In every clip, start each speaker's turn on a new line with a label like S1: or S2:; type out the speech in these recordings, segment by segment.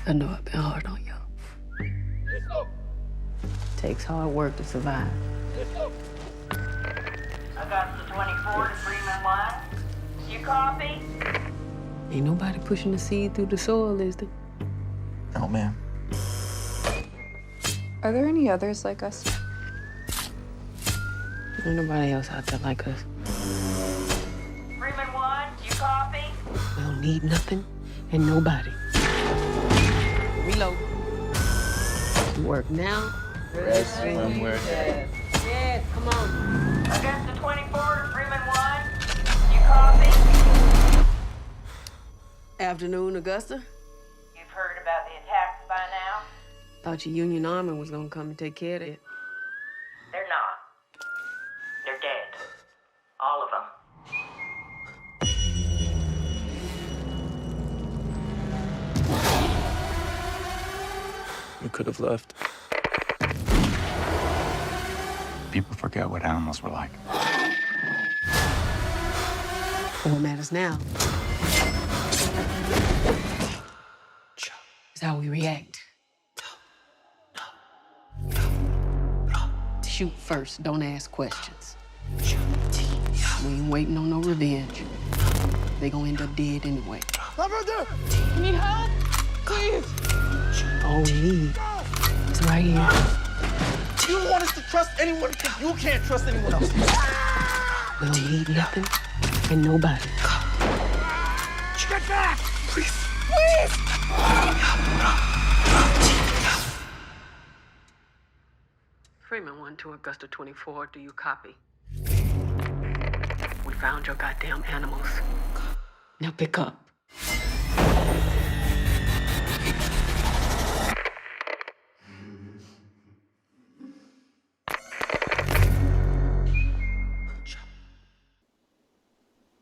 S1: I know I've been hard on y'all. Takes hard work to survive.
S2: I got the 24 to Freeman 1. You copy?
S1: Ain't nobody pushing the seed through the soil, is there?
S3: No, ma'am.
S4: Are there any others like us?
S1: Ain't nobody else out there like us.
S2: Freeman 1, you copy?
S1: We don't need nothing and nobody. Reload. You work now.
S3: Rest when we're dead.
S1: Yeah, come on.
S2: I got the 24 to Freeman 1. You copy?
S1: Afternoon, Augusta.
S2: You've heard about the attacks by now?
S1: Thought your Union Army was gonna come and take care of it.
S2: They're not. They're dead. All of them.
S3: We could have left. People forget what animals were like.
S1: What matters now is how we react. Shoot first, don't ask questions. We ain't waiting on no revenge. They gonna end up dead anyway.
S5: You need help? Please.
S1: All we need is right here.
S5: You want us to trust anyone because you can't trust anyone else.
S1: We don't need nothing and nobody.
S5: Get back! Please! Please!
S1: Freeman 1 to Augusta 24, do you copy? We found your goddamn animals. Now pick up.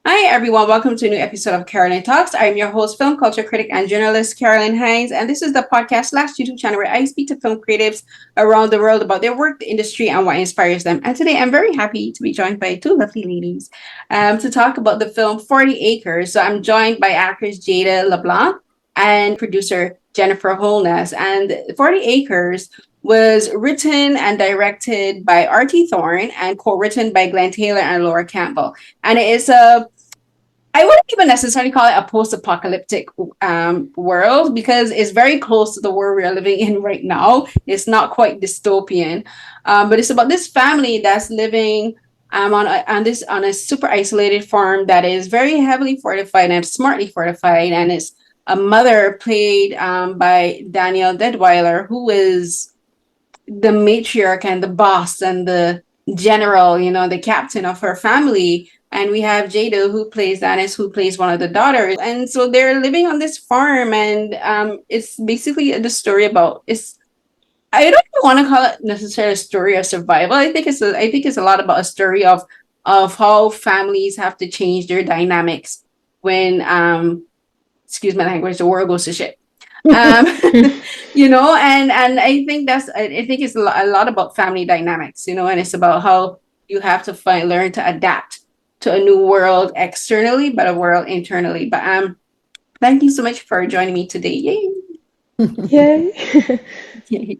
S6: Hi everyone, welcome to a new episode of Carolyn Talks. I'm your host, film culture critic and journalist Carolyn Hines, and this is the podcast / YouTube channel where I speak to film creatives around the world about their work, the industry, and what inspires them. And today I'm very happy to be joined by two lovely ladies to talk about the film 40 Acres. So I'm joined by actress Jaeda LeBlanc and producer Jennifer Holness. And 40 Acres was written and directed by R.T. Thorne and co-written by Glenn Taylor and Lora Campbell. And it is I wouldn't even necessarily call it a post-apocalyptic world because it's very close to the world we're living in right now. It's not quite dystopian, but it's about this family that's living on a super isolated farm that is very heavily fortified and smartly fortified, and it's a mother played by Danielle Deadwyler, who is the matriarch and the boss and the general, the captain of her family. And we have Jaeda, who plays Dennis, who plays one of the daughters. And so they're living on this farm, and it's basically the story about I don't want to call it necessarily a story of survival. I think it's a lot about a story of how families have to change their dynamics when excuse my language, the world goes to shit. And I think it's a lot about family dynamics, and it's about how you have to learn to adapt to a new world externally, but a world internally. But thank you so much for joining me today. Yay!
S4: Yay.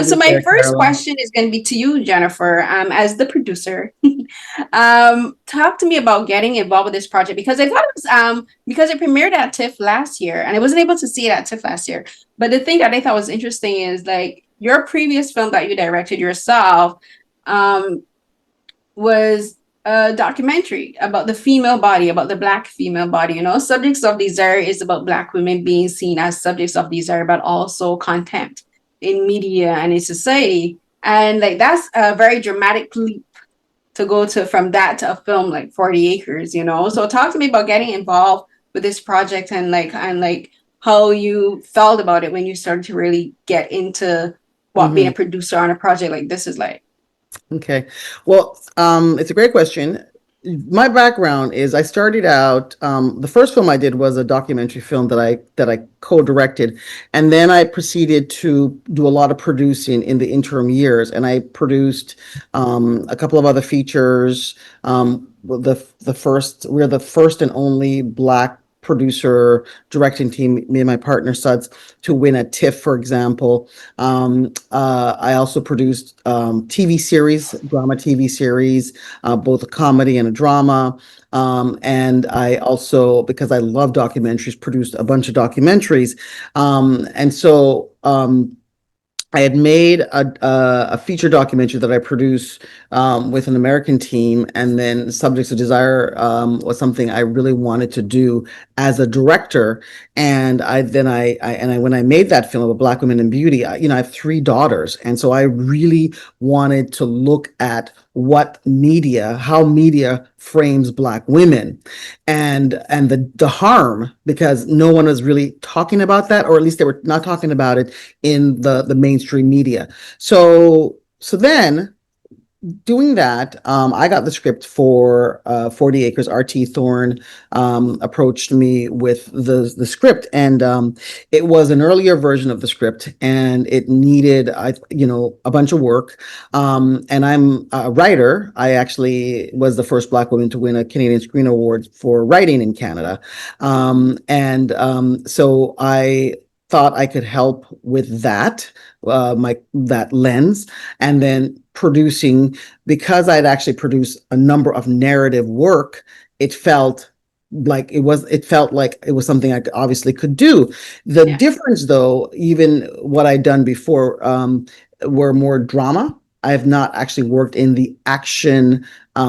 S6: So my first question is going to be to you, Jennifer, as the producer. Talk to me about getting involved with this project, because I thought it was because it premiered at TIFF last year, and I wasn't able to see it at TIFF last year. But the thing that I thought was interesting is like your previous film that you directed yourself was a documentary about the female body, about the Black female body. Subjects of Desire is about Black women being seen as subjects of desire, but also contempt in media and in society. And like that's a very dramatic leap to go from that to a film like 40 Acres. So talk to me about getting involved with this project and how you felt about it when you started to really get into what being a producer on a project like this is like.
S7: Okay. Well, it's a great question. My background is I started out, the first film I did was a documentary film that I co-directed, and then I proceeded to do a lot of producing in the interim years, and I produced a couple of other features. We're the first and only Black producer, directing team, me and my partner Suds, to win a TIFF, for example. I also produced TV series, drama TV series, both a comedy and a drama. And I also, because I love documentaries, produced a bunch of documentaries. And so I had made a feature documentary that I produced with an American team, and then Subjects of Desire was something I really wanted to do as a director. And when I made that film of Black Women in Beauty, I have 3 daughters, and so I really wanted to look at how media frames Black women, and the harm, because no one was really talking about that, or at least they were not talking about it in the mainstream media. So then, doing that, I got the script for 40 Acres. RT Thorne approached me with the script, and it was an earlier version of the script, and it needed a bunch of work. And I'm a writer. I actually was the first Black woman to win a Canadian Screen Award for writing in Canada. So I thought I could help with that lens, and then producing, because I'd actually produced a number of narrative work, it felt like it was something I obviously could do. The difference, though, even what I'd done before were more drama. I have not actually worked in the action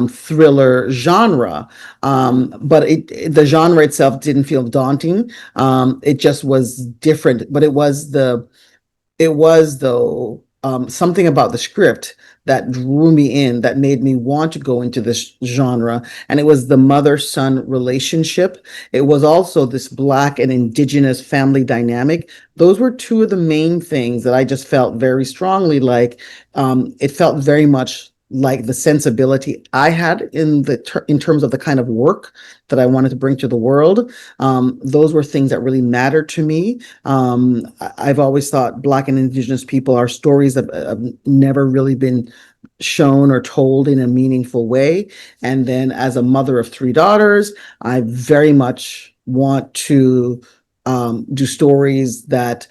S7: thriller genre, but the genre itself didn't feel daunting. It just was different, but it was though something about the script that drew me in, that made me want to go into this genre. And it was the mother-son relationship. It was also this Black and Indigenous family dynamic. Those were 2 of the main things that I just felt very strongly like. It felt very much like the sensibility I had in terms of the kind of work that I wanted to bring to the world. Those were things that really mattered to me. I've always thought Black and Indigenous people are stories that have never really been shown or told in a meaningful way. And then, as a mother of 3 daughters, I very much want to do stories that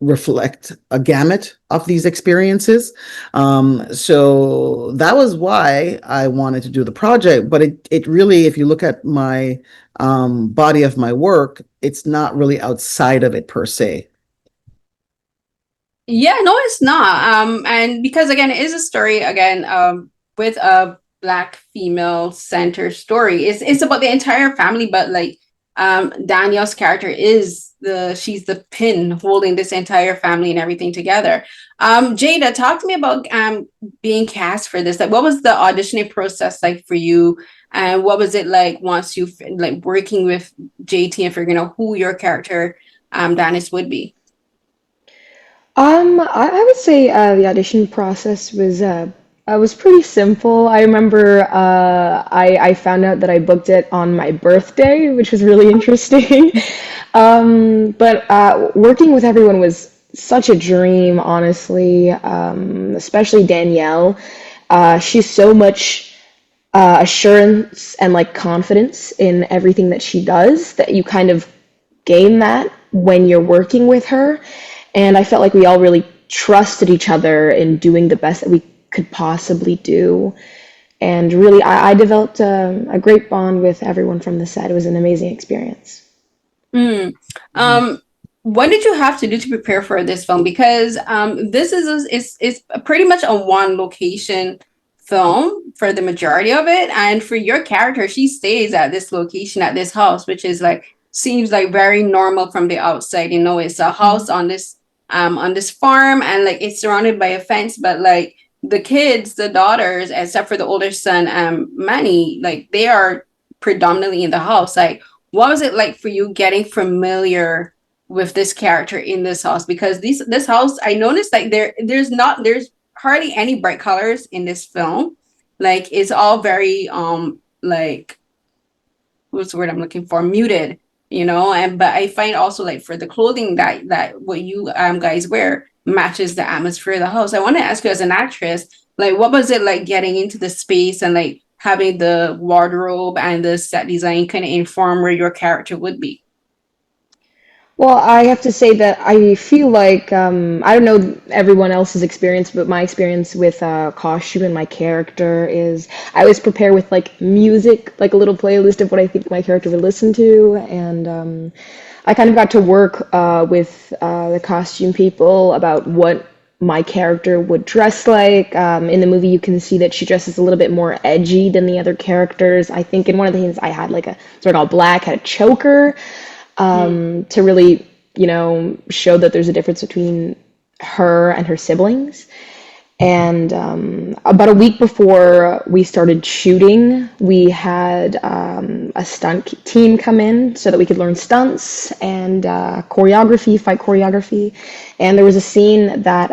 S7: reflect a gamut of these experiences. So that was why I wanted to do the project. But it really, if you look at my body of my work, it's not really outside of it per se.
S6: Yeah, no, it's not. And because again, it is a story with a Black female center story. It's about the entire family, but like Danielle's character she's the pin holding this entire family and everything together. Jaeda, talk to me about being cast for this. Like, what was the auditioning process like for you? And what was it like once you like working with JT and figuring out who your character Danis would be?
S4: I would say the audition process was pretty simple. I remember I found out that I booked it on my birthday, which was really interesting. But working with everyone was such a dream, honestly, especially Danielle. She's so much assurance and like confidence in everything that she does that you kind of gain that when you're working with her. And I felt like we all really trusted each other in doing the best that we could possibly do. And really, I developed a great bond with everyone from the set. It was an amazing experience.
S6: What did you have to do to prepare for this film? Because this is pretty much a one location film for the majority of it. And for your character, she stays at this location, at this house, which is like, seems like very normal from the outside. You know, it's a house on this farm, and like it's surrounded by a fence, but like the kids, the daughters, except for the older son, Manny, like they are predominantly in the house. Like, what was it like for you getting familiar with this character in this house? Because this house, I noticed like there's hardly any bright colors in this film. Like it's all very like, what's the word I'm looking for? Muted, you know. But I find also like for the clothing that what you guys wear matches the atmosphere of the house. I want to ask you, as an actress, like what was it like getting into the space and like having the wardrobe and the set design kind of inform where your character would be?
S4: Well, I have to say that I feel like I don't know everyone else's experience, but my experience with costume and my character is I always prepare with like music, like a little playlist of what I think my character would listen to, and I kind of got to work with the costume people about what my character would dress like. In the movie, you can see that she dresses a little bit more edgy than the other characters. I think in one of the things I had like a sort of all black, had a choker to really, show that there's a difference between her and her siblings. And about a week before we started shooting, we had a stunt team come in so that we could learn stunts and choreography, fight choreography. And there was a scene that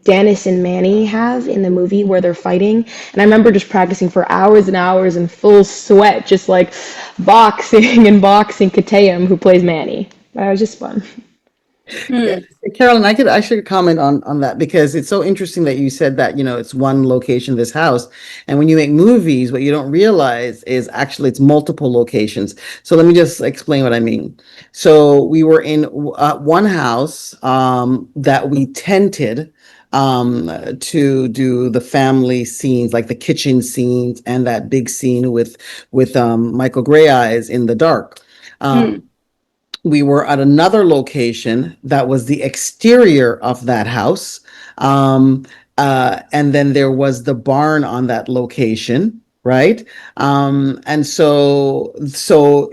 S4: Dennis and Manny have in the movie where they're fighting. And I remember just practicing for hours and hours in full sweat, just like boxing and boxing Kataem, who plays Manny. It was just fun.
S7: Carolyn, I should comment on that because it's so interesting that you said that, it's one location, this house. And when you make movies, what you don't realize is actually it's multiple locations. So let me just explain what I mean. So we were in one house that we tented to do the family scenes, like the kitchen scenes and that big scene with Michael Greyeyes in the dark. We were at another location that was the exterior of that house. And then there was the barn on that location, right? And so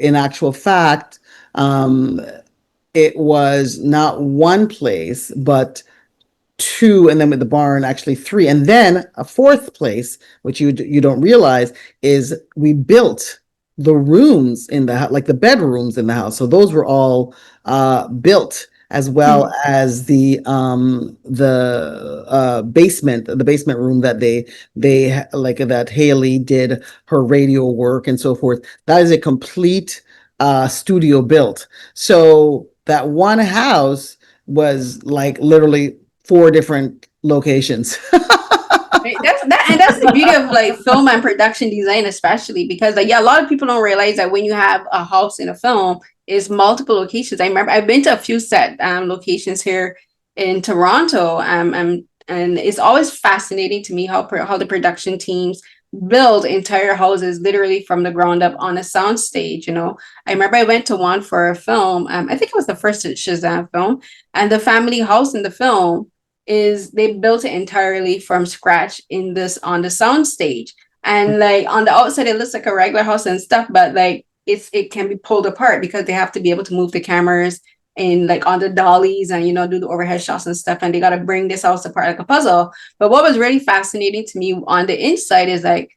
S7: in actual fact, it was not one place, but two, and then with the barn, actually three. And then a fourth place, which you don't realize, is we built the rooms in the house, like the bedrooms in the house. So those were all built, as well as the basement room that they like that Haley did her radio work and so forth. That is a complete studio built. So that one house was like literally 4 different locations.
S6: Right, that's the beauty of like film and production design, especially because like a lot of people don't realize that when you have a house in a film, is multiple locations. I remember I've been to a few set locations here in Toronto, and it's always fascinating to me how the production teams build entire houses literally from the ground up on a sound stage. I remember I went to one for a film. I think it was the first Shazam film, and the family house in the film is they built it entirely from scratch on the sound stage. And like on the outside it looks like a regular house and stuff, but like it can be pulled apart because they have to be able to move the cameras and like on the dollies and do the overhead shots and stuff, and they got to bring this house apart like a puzzle. But what was really fascinating to me on the inside is like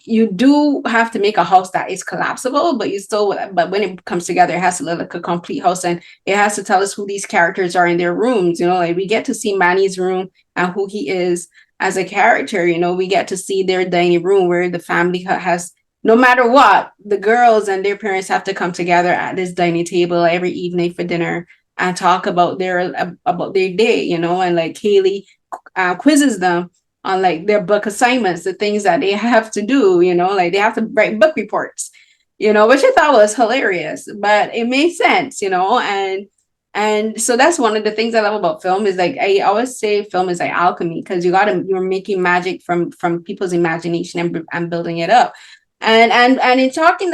S6: you do have to make a house that is collapsible, but when it comes together, it has to look like a complete house, and it has to tell us who these characters are in their rooms. Like we get to see Manny's room and who he is as a character. We get to see their dining room where the family has, no matter what, the girls and their parents have to come together at this dining table every evening for dinner and talk about their day, and like Haley quizzes them on like their book assignments, the things that they have to do, like they have to write book reports, which I thought was hilarious, but it made sense, and so that's one of the things I love about film is like, I always say film is like alchemy, because you're making magic from people's imagination and building it up. And in talking,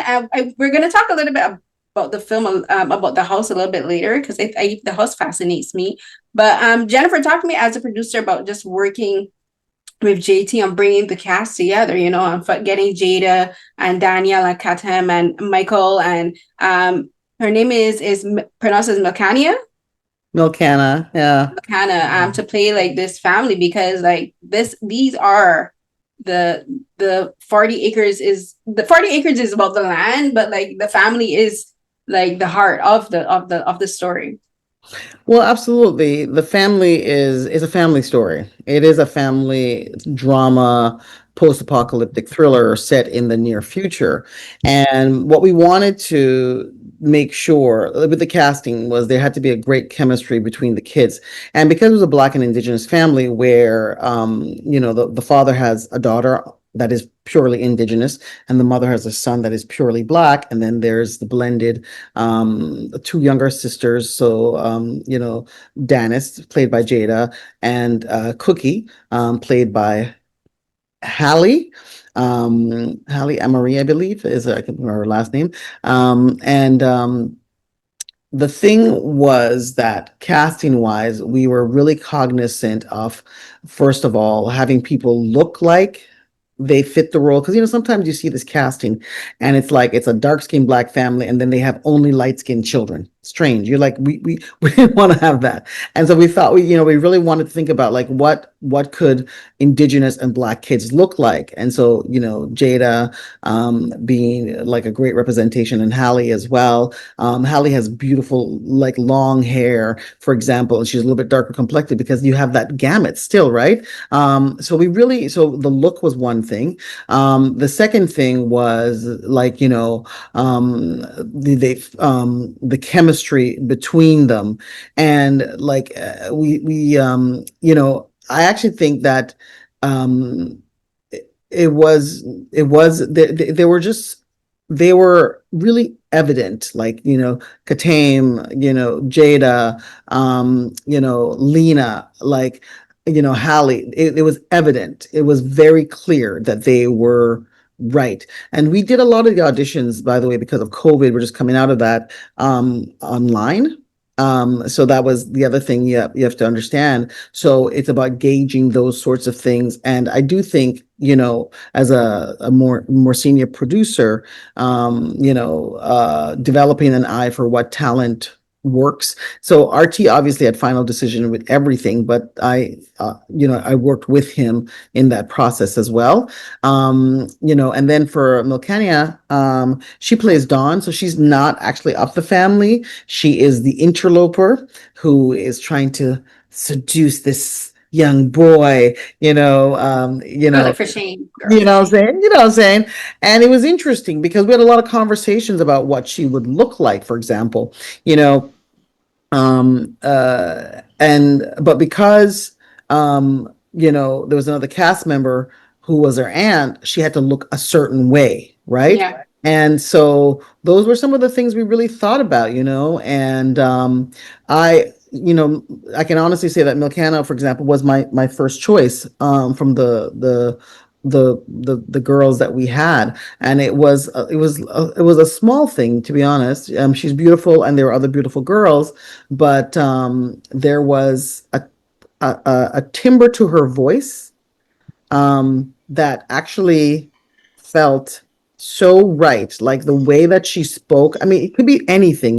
S6: we're going to talk a little bit about the film, about the house a little bit later, because the house fascinates me. But Jennifer, talk to me as a producer about just working with JT on bringing the cast together, and getting Jaeda and Danielle and Kataem and Michael, and her name is pronounced as Milcania.
S7: Milcana, yeah.
S6: Milcana, to play like this family, because like these are the 40 acres is about the land, but like the family is like the heart of the story.
S7: Well, absolutely. The family is a family story. It is a family drama, post-apocalyptic thriller set in the near future. And what we wanted to make sure with the casting was there had to be a great chemistry between the kids. And because it was a Black and Indigenous family where, the father has a daughter that is purely indigenous, and the mother has a son that is purely black, and then there's the blended two younger sisters. So Danis, played by Jaeda, and Cookie, played by Hallie Emery, I believe, I can remember her last name. And the thing was that casting wise, we were really cognizant of, first of all, having people look like they fit the role. Because sometimes you see this casting and it's like it's a dark-skinned black family and then they have only light-skinned children. Strange. You're like, we didn't want to have that. And so we thought we really wanted to think about like what could indigenous and black kids look like. And so Jaeda being like a great representation, and Hallie as well. Hallie has beautiful like long hair, for example, and she's a little bit darker complected because you have that gamut still, right? So the look was one thing. The second thing was like the chemistry between them, and like I actually think that they were really evident, like Kataem, Jaeda, Leenah, like Hallie. It was evident, it was very clear that they were right. And we did a lot of the auditions, by the way, because of COVID. We're just coming out of that online. So that was the other thing you have to understand. So it's about gauging those sorts of things. And I do think, as a more senior producer, developing an eye for what talent works. So RT obviously had final decision with everything, but I worked with him in that process as well. And then for Milcania, she plays Dawn, so she's not actually of the family. She is the interloper who is trying to seduce this young boy,
S6: For shame.
S7: what I'm saying? And it was interesting because we had a lot of conversations about what she would look like, for example, but because there was another cast member who was her aunt, she had to look a certain way, right?
S6: Yeah.
S7: And so those were some of the things we really thought about, and I can honestly say that Milcana, for example, was my first choice from the girls that we had, and it was a small thing, to be honest. She's beautiful, and there were other beautiful girls, but there was a timbre to her voice that actually felt so right, like the way that she spoke. I mean, it could be anything,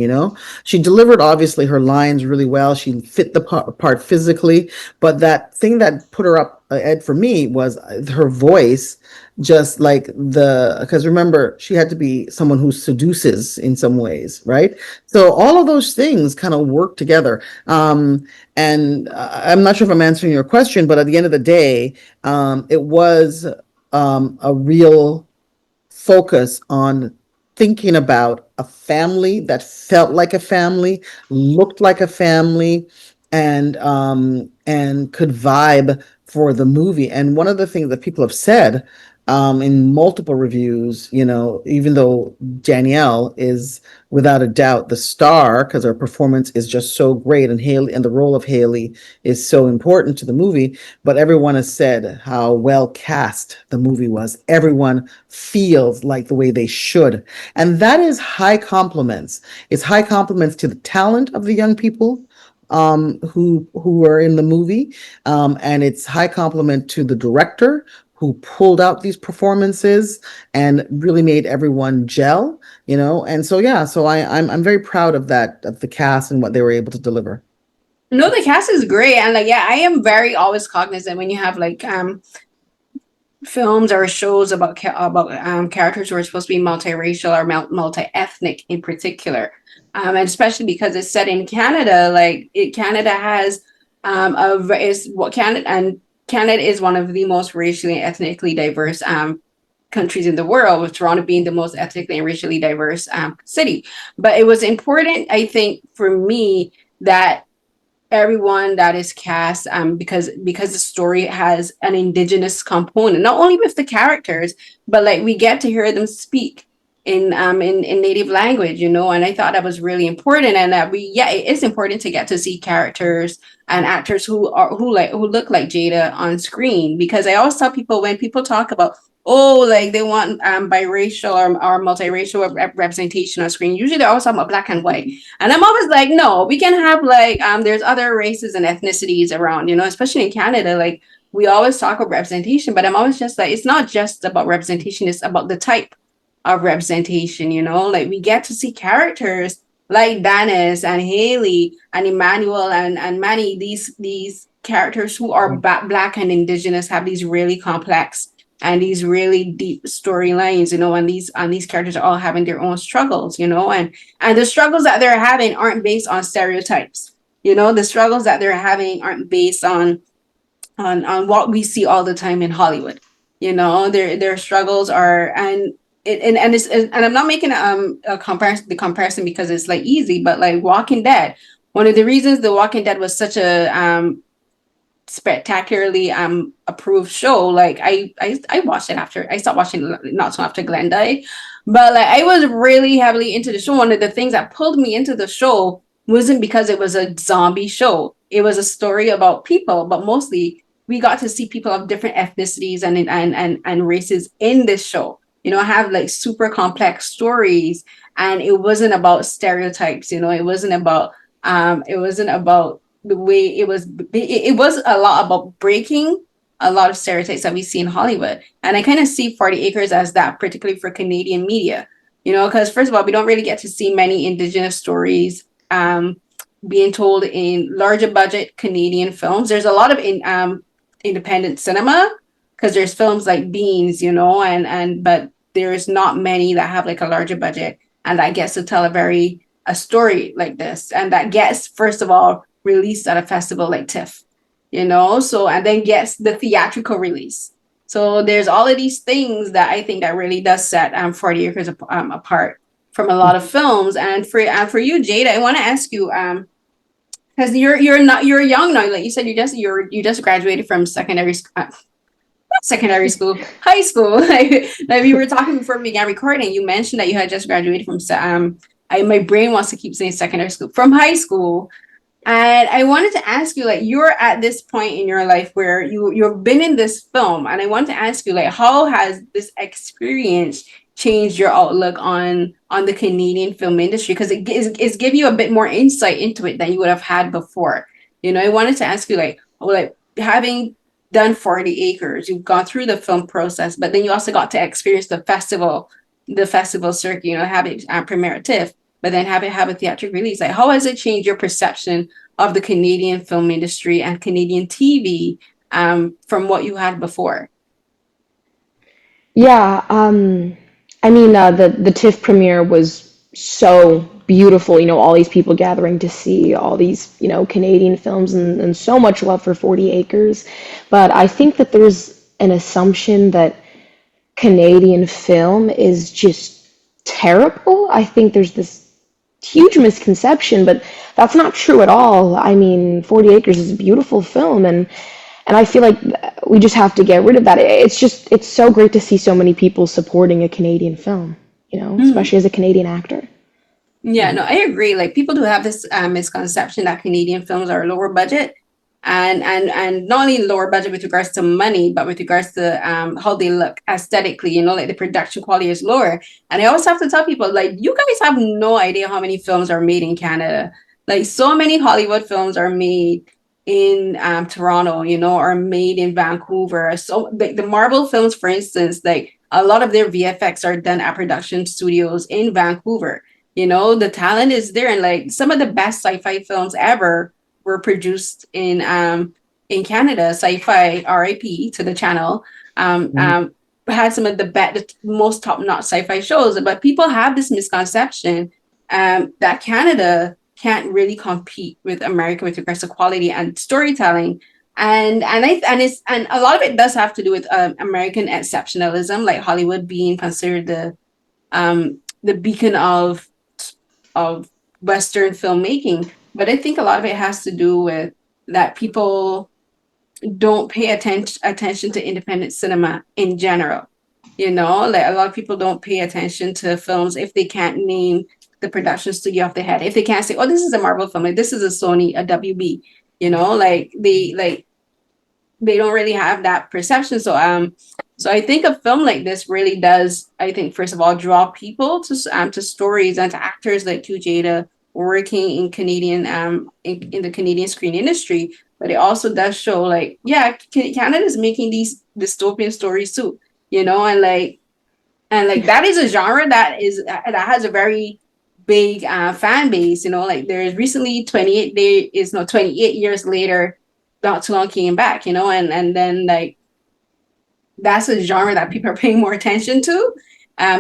S7: she delivered obviously her lines really well. She fit the part physically, but that thing that put her up Ed for me was her voice, just like because remember, she had to be someone who seduces in some ways, right? So all of those things kind of work together. And I'm not sure if I'm answering your question, but at the end of the day, it was a real focus on thinking about a family that felt like a family, looked like a family, and could vibe for the movie. And one of the things that people have said in multiple reviews, even though Danielle is without a doubt the star because her performance is just so great, and Haley, and the role of Haley is so important to the movie, but everyone has said how well cast the movie was. Everyone feels like the way they should, and that is high compliments. It's high compliments to the talent of the young people who are in the movie, and it's high compliment to the director who pulled out these performances and really made everyone gel, and so I'm very proud of that, of the cast and what they were able to deliver.
S6: No, the cast is great, and I am very always cognizant when you have like films or shows about characters who are supposed to be multiracial or multi-ethnic in particular, and especially because it's set in Canada. Canada has Canada is one of the most racially and ethnically diverse countries in the world, with Toronto being the most ethnically and racially diverse city. But it was important, I think, for me that everyone that is cast, because the story has an indigenous component, not only with the characters, but like we get to hear them speak in native language, you know. And I thought that was really important, and that it is important to get to see characters and actors who look like Jaeda on screen, because I always tell people, when people talk about, oh, like they want biracial or multiracial representation on screen, usually they're always talking about black and white, and I'm always like, no, we can have like there's other races and ethnicities around, you know, especially in Canada. Like, we always talk about representation, but I'm always just like, it's not just about representation, it's about the type of representation, you know. Like, we get to see characters like Danis and Haley and Emmanuel and Manny, these characters who are black and indigenous, have these really complex and these really deep storylines, you know, and these characters are all having their own struggles, you know, and the struggles that they're having aren't based on stereotypes, you know. The struggles that they're having aren't based on what we see all the time in Hollywood, you know. Their struggles are, and I'm not making a comparison because it's like easy, but like Walking Dead, one of the reasons The Walking Dead was such a spectacularly approved show, like I watched it after I stopped watching not so after Glenn died, but like I was really heavily into the show. One of the things that pulled me into the show wasn't because it was a zombie show, it was a story about people, but mostly we got to see people of different ethnicities and races in this show, you know, have like super complex stories, and it wasn't about stereotypes, you know. It wasn't about the way it was a lot about breaking a lot of stereotypes that we see in Hollywood. And I kind of see 40 Acres as that, particularly for Canadian media, you know, because first of all, we don't really get to see many indigenous stories being told in larger budget Canadian films. There's a lot of independent cinema, because there's films like Beans, you know, but there's not many that have like a larger budget and that gets to tell a story like this, and that gets, first of all, released at a festival like TIFF, you know, so, and then gets the theatrical release. So there's all of these things that I think that really does set 40 Acres apart from a lot of films. And for you, Jaeda, I want to ask you, because you're young now, like you said, you just graduated from secondary school, high school. Like we were talking before we began recording, you mentioned that you had just graduated from my brain wants to keep saying secondary school, from high school. And I wanted to ask you, like, you're at this point in your life where you've been in this film, and I want to ask you, like, how has this experience changed your outlook on the Canadian film industry? Because it's give you a bit more insight into it than you would have had before. You know, I wanted to ask you, like having done 40 Acres, you've gone through the film process, but then you also got to experience the festival circuit, you know, having premiere at TIFF, but then have a theatrical release. Like, how has it changed your perception of the Canadian film industry and Canadian TV from what you had before?
S4: Yeah, I mean, the TIFF premiere was so beautiful, you know, all these people gathering to see all these, you know, Canadian films, and so much love for 40 Acres. But I think that there's an assumption that Canadian film is just terrible. I think there's this huge misconception, but that's not true at all. I mean, 40 Acres is a beautiful film, and I feel like we just have to get rid of that. It's so great to see so many people supporting a Canadian film, you know, especially as a Canadian actor.
S6: Yeah, no, I agree. Like, people do have this misconception that Canadian films are lower budget, and not only lower budget with regards to money, but with regards to how they look aesthetically, you know, like the production quality is lower. And I always have to tell people, like, you guys have no idea how many films are made in Canada. Like, so many Hollywood films are made in Toronto, you know, or made in Vancouver. So the Marvel films, for instance, like a lot of their VFX are done at production studios in Vancouver. You know, the talent is there, and like some of the best sci-fi films ever were produced in Canada. Sci-Fi, RIP to the channel, had some of the most top-notch sci-fi shows. But people have this misconception that Canada can't really compete with America with regards to quality and storytelling. And a lot of it does have to do with American exceptionalism, like Hollywood being considered the beacon of Western filmmaking. But I think a lot of it has to do with that people don't pay attention to independent cinema in general. You know, like a lot of people don't pay attention to films if they can't name the production studio off their head. If they can't say, "Oh, this is a Marvel film," like this is a Sony, a WB. You know, like they don't really have that perception. So I think a film like this really does, I think, first of all, draw people to stories and to actors like you, Jaeda, working in Canadian in the Canadian screen industry. But it also does show, like, yeah, Canada is making these dystopian stories too, you know, and like that is a genre that has a very big fan base, you know. Like there's recently 28 years later, not too long came back, you know, and then like that's a genre that people are paying more attention to,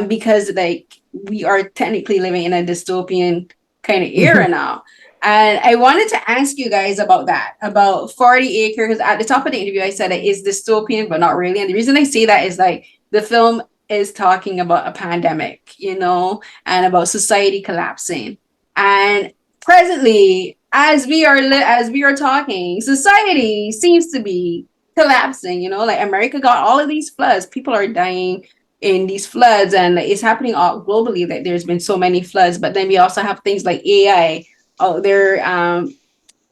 S6: because like we are technically living in a dystopian kind of era now. And I wanted to ask you guys about that, about 40 Acres. At the top of the interview, I said it is dystopian, but not really. And the reason I say that is like the film is talking about a pandemic, you know, and about society collapsing. And presently, as we are talking, society seems to be collapsing. You know, like America got all of these floods. People are dying in these floods, and it's happening all globally. That there's been so many floods, but then we also have things like AI. Oh, they're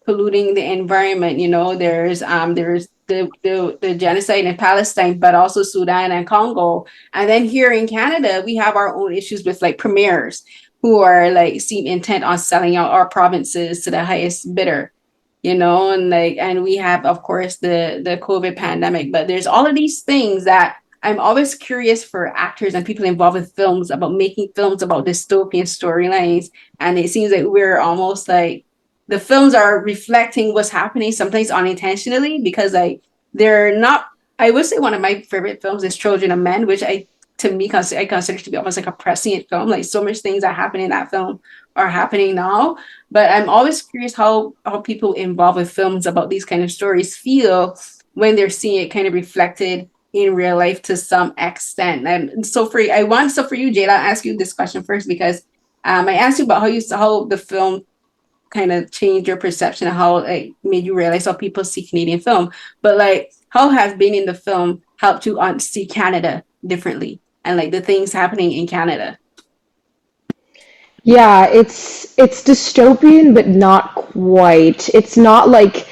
S6: polluting the environment. You know, there's the genocide in Palestine, but also Sudan and Congo. And then here in Canada, we have our own issues with like premiers who are like seem intent on selling out our provinces to the highest bidder, you know, and we have, of course, the COVID pandemic. But there's all of these things that I'm always curious for actors and people involved with films about making films about dystopian storylines. And it seems like we're almost like the films are reflecting what's happening sometimes unintentionally, because like they're not. I would say one of my favorite films is Children of Men, which I consider to be almost like a prescient film. Like so much things that happen in that film are happening now. But I'm always curious how people involved with films about these kind of stories feel when they're seeing it kind of reflected in real life to some extent. And so for you, Jaeda, I'll ask you this question first, because I asked you about how the film kind of changed your perception and how it made you realize how people see Canadian film. But like, how has being in the film helped you see Canada differently and like the things happening in Canada?
S4: Yeah, it's dystopian, but not quite. It's not like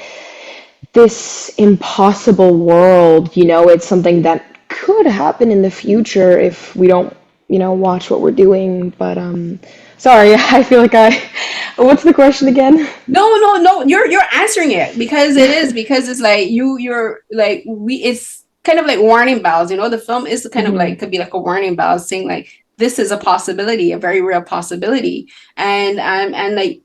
S4: this impossible world, you know. It's something that could happen in the future if we don't, you know, watch what we're doing. But sorry, I feel like what's the question again?
S6: No, you're answering it, because it's like you're like it's kind of like warning bells, you know. The film is kind of like, could be like a warning bell saying like this is a possibility, a very real possibility. And like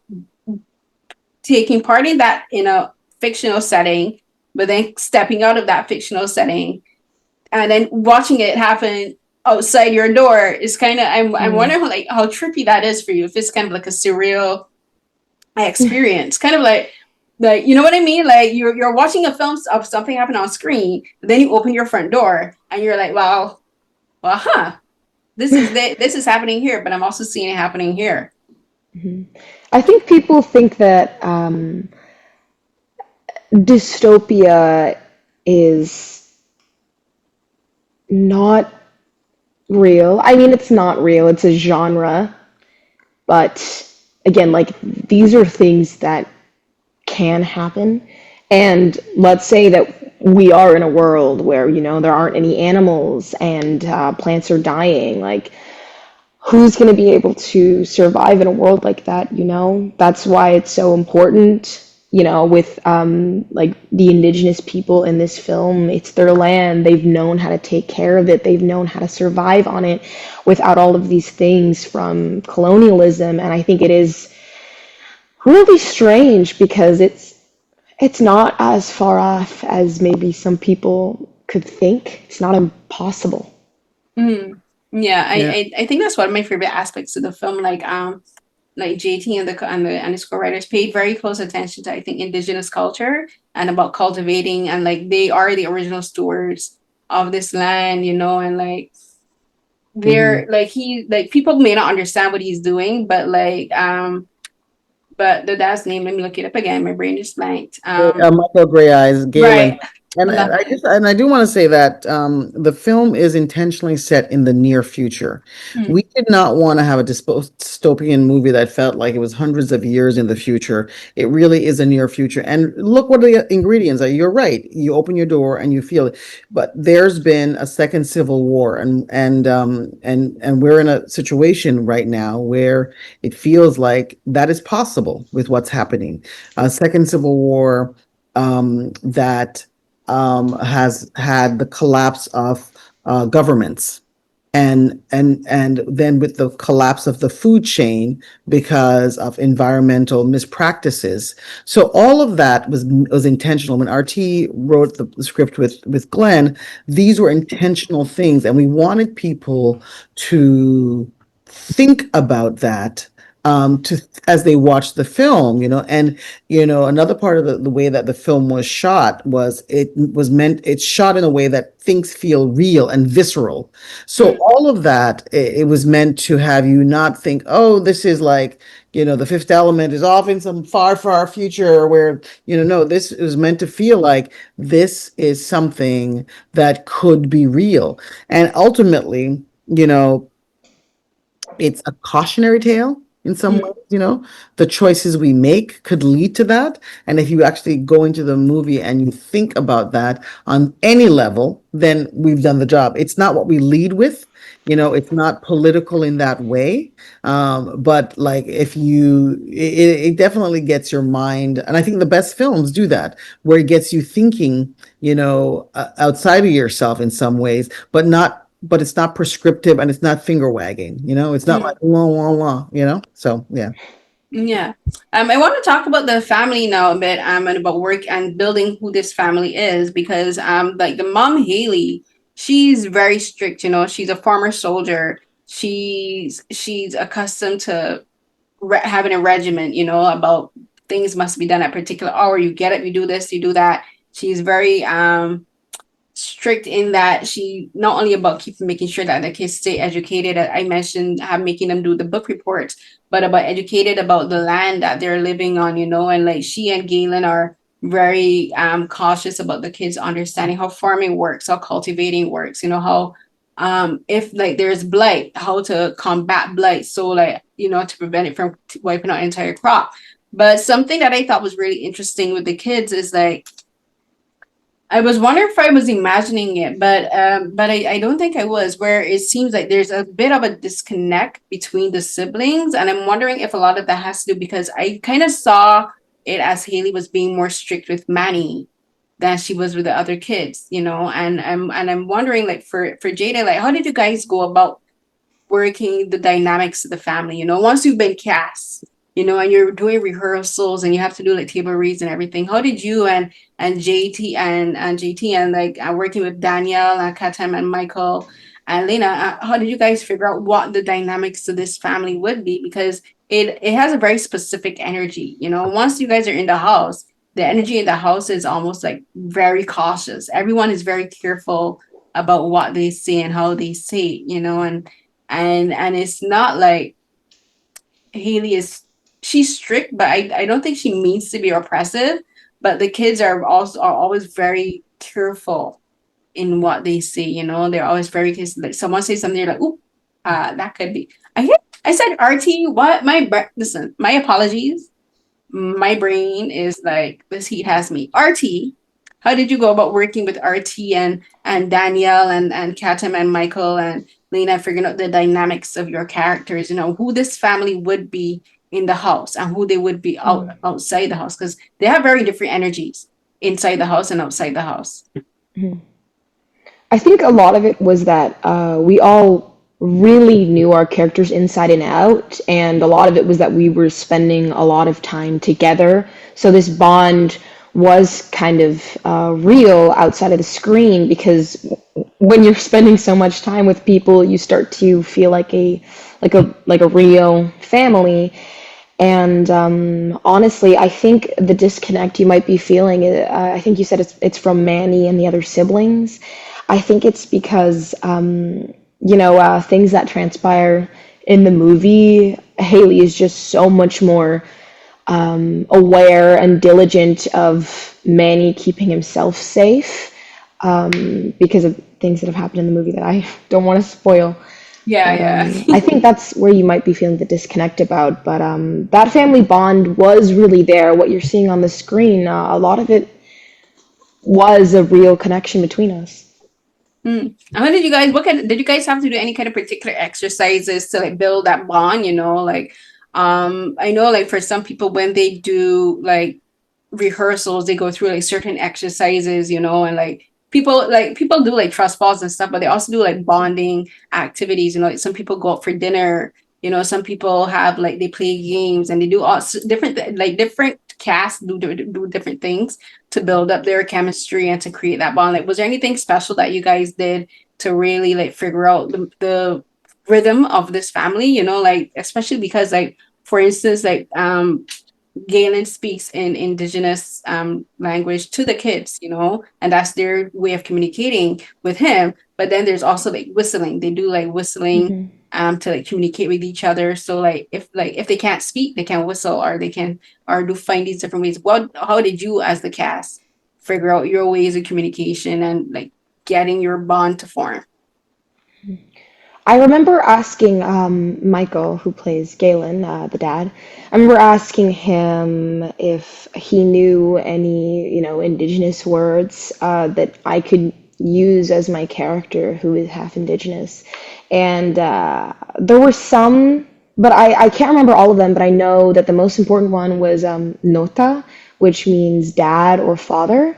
S6: taking part in that in a fictional setting, but then stepping out of that fictional setting and then watching it happen outside your door is kind of, I'm wondering how trippy that is for you, if it's kind of like a surreal experience, kind of like you know what I mean? Like you're watching a film of something happen on screen, then you open your front door and you're like, well, this is happening here, but I'm also seeing it happening here.
S4: I think people think that dystopia is not real. I mean, it's not real. It's a genre. But again, like these are things that can happen. And let's say that we are in a world where, you know, there aren't any animals and plants are dying. Like, who's going to be able to survive in a world like that, you know? That's why it's so important, you know, with like the indigenous people in this film. It's their land. They've known how to take care of it. They've known how to survive on it without all of these things from colonialism. And I think it is really strange because it's not as far off as maybe some people could think. It's not impossible.
S6: Yeah, I think that's one of my favorite aspects of the film. Like JT and the score-writers paid very close attention to, I think, Indigenous culture and about cultivating, and like they are the original stewards of this land, you know, and like they're like people may not understand what he's doing, but like but the dad's name, let me look it up again. My brain is blanked.
S7: Michael Greyeyes, Galen.
S6: Right.
S7: And I do want to say that the film is intentionally set in the near future. We did not want to have a dystopian movie that felt like it was hundreds of years in the future. It really is a near future. And look what the ingredients are. You're right. You open your door and you feel it. But there's been a second civil war, and we're in a situation right now where it feels like that is possible with what's happening. A second civil war that has had the collapse of governments, and then with the collapse of the food chain because of environmental mispractices. So all of that was intentional. When RT wrote the script with Glenn, these were intentional things, and we wanted people to think about that as they watched the film, and another part of the way that the film was shot was it's shot in a way that things feel real and visceral. So all of that, it was meant to have you not think, oh, this is like, the Fifth Element is off in some far, far future where, no, this is meant to feel like this is something that could be real. And ultimately, it's a cautionary tale in some ways. The choices we make could lead to that. And if you actually go into the movie and you think about that on any level, then we've done the job. It's not what we lead with. It's not political in that way. But like it definitely gets your mind. And I think the best films do that, where it gets you thinking, outside of yourself in some ways, but it's not prescriptive, and it's not finger wagging, it's not like la la la, so yeah.
S6: I want to talk about the family now a bit, and about work and building who this family is, because like the mom Haley, she's very strict. She's a former soldier. She's accustomed to having a regimen, about things must be done at a particular hour. You get it, you do this, you do that. She's very strict in that she not only about making sure that the kids stay educated. I mentioned making them do the book reports, but about educated about the land that they're living on, and like she and Galen are very cautious about the kids understanding how farming works, how cultivating works, how if like there's blight, how to combat blight, so like to prevent it from wiping out an entire crop. But something that I thought was really interesting with the kids is like, I was wondering if I was imagining it, but I don't think I was, where it seems like there's a bit of a disconnect between the siblings. And I'm wondering if a lot of that has to do, because I kind of saw it as Haley was being more strict with Manny than she was with the other kids, and I'm wondering, like, for Jaeda, like, how did you guys go about working the dynamics of the family, once you've been cast, and you're doing rehearsals and you have to do like table reads and everything? How did you and JT and like working with Danielle and Kataem and Michael and Leenah, how did you guys figure out what the dynamics of this family would be? Because it has a very specific energy, once you guys are in the house, the energy in the house is almost like very cautious. Everyone is very careful about what they say and how they say it, and it's not like Haley she's strict, but I don't think she means to be oppressive. But the kids are always very careful in what they say. They're always very careful. Like someone says something, they're like, "Oop, that could be." I said RT. What? Listen. My apologies. My brain is like, this heat has me. RT. How did you go about working with RT and Danielle and Kataem and Michael and Leenah, figuring out the dynamics of your characters? Who this family would be in the house and who they would be outside the house, because they have very different energies inside the house and outside the house.
S4: I think a lot of it was that we all really knew our characters inside and out, and a lot of it was that we were spending a lot of time together. So this bond was kind of real outside of the screen, because when you're spending so much time with people, you start to feel like a real family. And honestly, I think the disconnect you might be feeling, I think you said it's from Manny and the other siblings. I think it's because, things that transpire in the movie, Haley is just so much more aware and diligent of Manny keeping himself safe, because of things that have happened in the movie that I don't want to spoil.
S6: Yeah,
S4: But
S6: yeah.
S4: I think that's where you might be feeling the disconnect about. But that family bond was really there. What you're seeing on the screen, a lot of it was a real connection between us.
S6: How did you guys, did you guys have to do any kind of particular exercises to like build that bond, like I know like for some people when they do like rehearsals, they go through like certain exercises, and like people do like trust falls and stuff, but they also do like bonding activities, like some people go out for dinner, some people have like they play games and they do all different casts do different things to build up their chemistry and to create that bond. Like, was there anything special that you guys did to really like figure out the rhythm of this family, like especially because like for instance like Galen speaks in indigenous language to the kids, and that's their way of communicating with him. But then there's also like whistling. They do like whistling to like communicate with each other. So if they can't speak, they can whistle, or they can or do find these different ways. How did you as the cast figure out your ways of communication and like getting your bond to form?
S4: I remember asking Michael, who plays Galen, the dad. I remember asking him if he knew any, indigenous words that I could use as my character, who is half indigenous. And there were some, but I can't remember all of them. But I know that the most important one was nota, which means dad or father.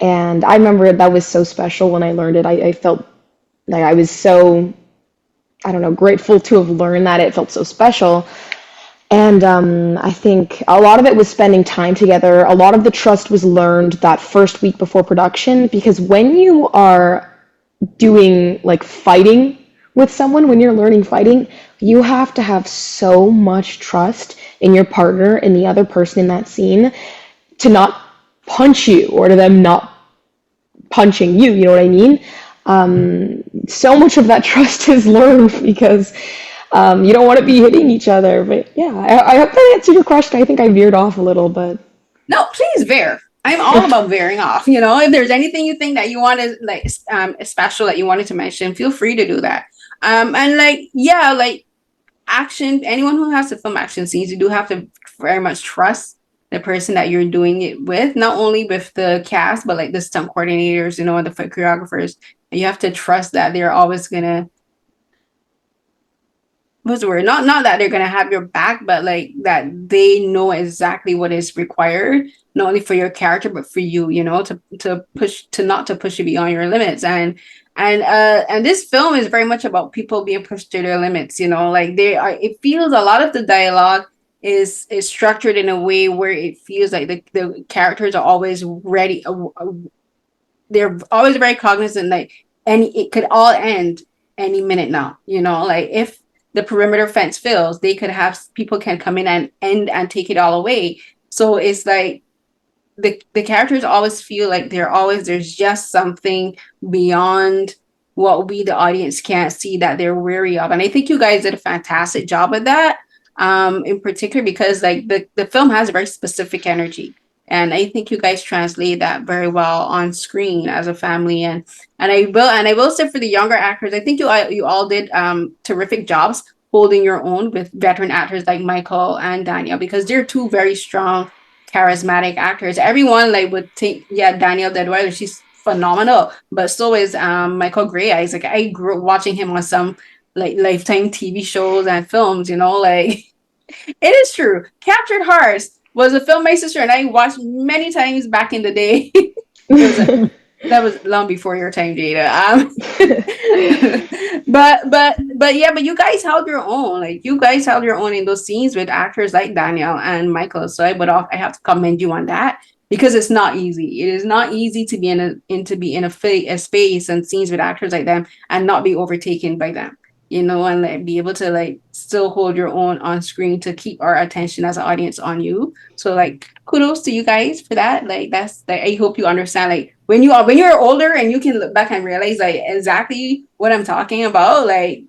S4: And I remember that was so special when I learned it. I felt like I was so, I don't know, grateful to have learned that. It felt so special. And I think a lot of it was spending time together. A lot of the trust was learned that first week before production, because when you are doing like fighting with someone, when you're learning fighting, you have to have so much trust in your partner and the other person in that scene to not punch you or to them not punching you. You know what I mean? So much of that trust is learned because you don't want to be hitting each other. But yeah, I hope that answered your question. I think I veered off a little, but
S6: No, please veer. I'm all about veering off. If there's anything you think that you want to like special that you wanted to mention, feel free to do that. And like action, anyone who has to film action scenes, you do have to very much trust the person that you're doing it with, not only with the cast, but like the stunt coordinators, and the choreographers. And you have to trust that they're always gonna, what's the word? Not that they're gonna have your back, but like that they know exactly what is required, not only for your character but for you, to push not to push you beyond your limits. And this film is very much about people being pushed to their limits. Like it feels a lot of the dialogue is structured in a way where it feels like the characters are always ready. They're always very cognizant, like, and it could all end any minute now. Like if the perimeter fence fails, they could have people can come in and take it all away. So it's like the characters always feel like there's just something beyond what we the audience can't see that they're wary of. And I think you guys did a fantastic job of that, in particular because like the film has a very specific energy. And I think you guys translate that very well on screen as a family. And I will say for the younger actors, I think you all did terrific jobs holding your own with veteran actors like Michael and Danielle, because they're two very strong, charismatic actors. Everyone like would think, yeah, Danielle Deadwyler, she's phenomenal, but so is Michael Greyeyes. Like I grew up watching him on some like Lifetime TV shows and films. Like it is true. Captured Hearts was a film my sister and I watched many times back in the day. That was long before your time, Jaeda. But you guys held your own. Like you guys held your own in those scenes with actors like Danielle and Michael. So I have to commend you on that, because it's not easy. It is not easy to be in a space and scenes with actors like them and not be overtaken by them. And like be able to like still hold your own on screen to keep our attention as an audience on you. So like kudos to you guys for that. Like that's like, I hope you understand, like when you're older and you can look back and realize like exactly what I'm talking about. Like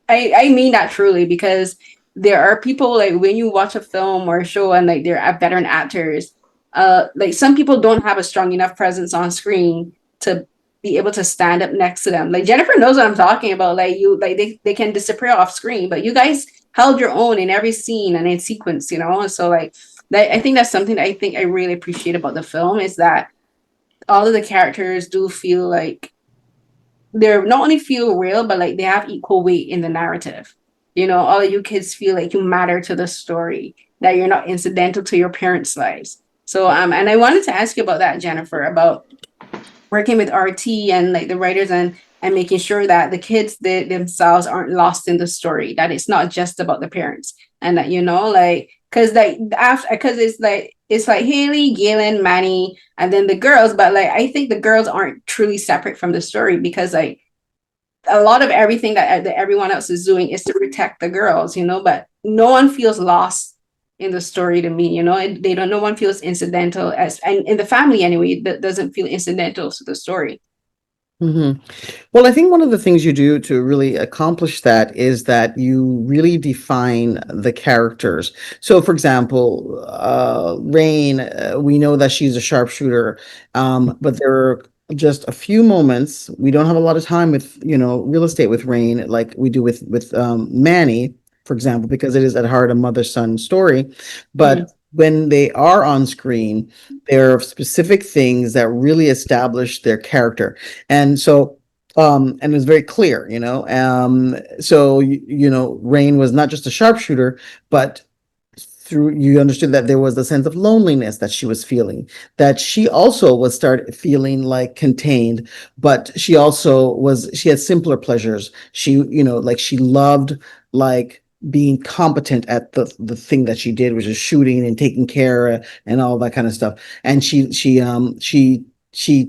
S6: I mean that truly, because there are people like when you watch a film or a show and like there are veteran actors, like some people don't have a strong enough presence on screen to be able to stand up next to them. Like Jennifer knows what I'm talking about. Like you, like they can disappear off screen, but you guys held your own in every scene and in sequence, you know. And so like that, I think that's something that I think I really appreciate about the film is that all of the characters do feel like they're not only feel real, but like they have equal weight in the narrative. You know, all of you kids feel like you matter to the story, that you're not incidental to your parents' lives. So and I wanted to ask you about that, Jennifer, about working with RT and like the writers and making sure that the kids themselves aren't lost in the story, that it's not just about the parents, and that, you know, like because after, because it's like Haley, Galen, Manny, and then the girls, but like I think the girls aren't truly separate from the story, because like a lot of everything that everyone else is doing is to protect the girls, you know, but no one feels lost in the story to me, you know. No one feels incidental, as and in the family anyway, that doesn't feel incidental to the story.
S7: Mm-hmm. Well, I think one of the things you do to really accomplish that is that you really define the characters. So, for example, Rain, we know that she's a sharpshooter, but there are just a few moments. We don't have a lot of time with, you know, real estate with Rain like we do with Manny, for example, because it is at heart a mother-son story. But when they are on screen, there are specific things that really establish their character. And so, and it was very clear, you know. So, you know, Rain was not just a sharpshooter, but through you understood that there was a sense of loneliness that she was feeling, that she also was started feeling like contained, but she had simpler pleasures. She, you know, like she loved like being competent at the thing that she did, which is shooting and taking care and all that kind of stuff. And she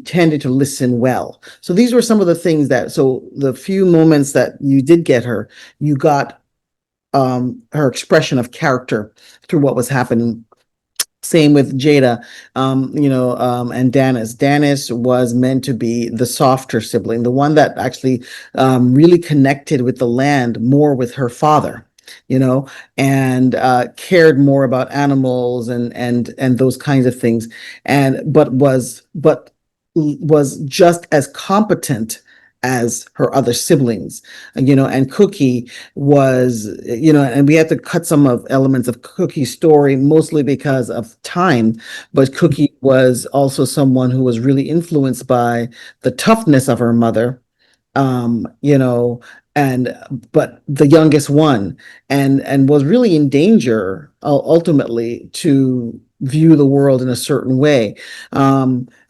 S7: tended to listen well. So these were some of the things that, so the few moments that you did get her, you got her expression of character through what was happening. Same with Jaeda, you know, and Danis. Danis was meant to be the softer sibling, the one that actually really connected with the land more with her father, you know, and cared more about animals and those kinds of things, but was just as competent as her other siblings, you know. And Cookie was, you know, and we had to cut some of elements of Cookie's story mostly because of time, but Cookie was also someone who was really influenced by the toughness of her mother, you know, but the youngest one, and was really in danger ultimately to view the world in a certain way.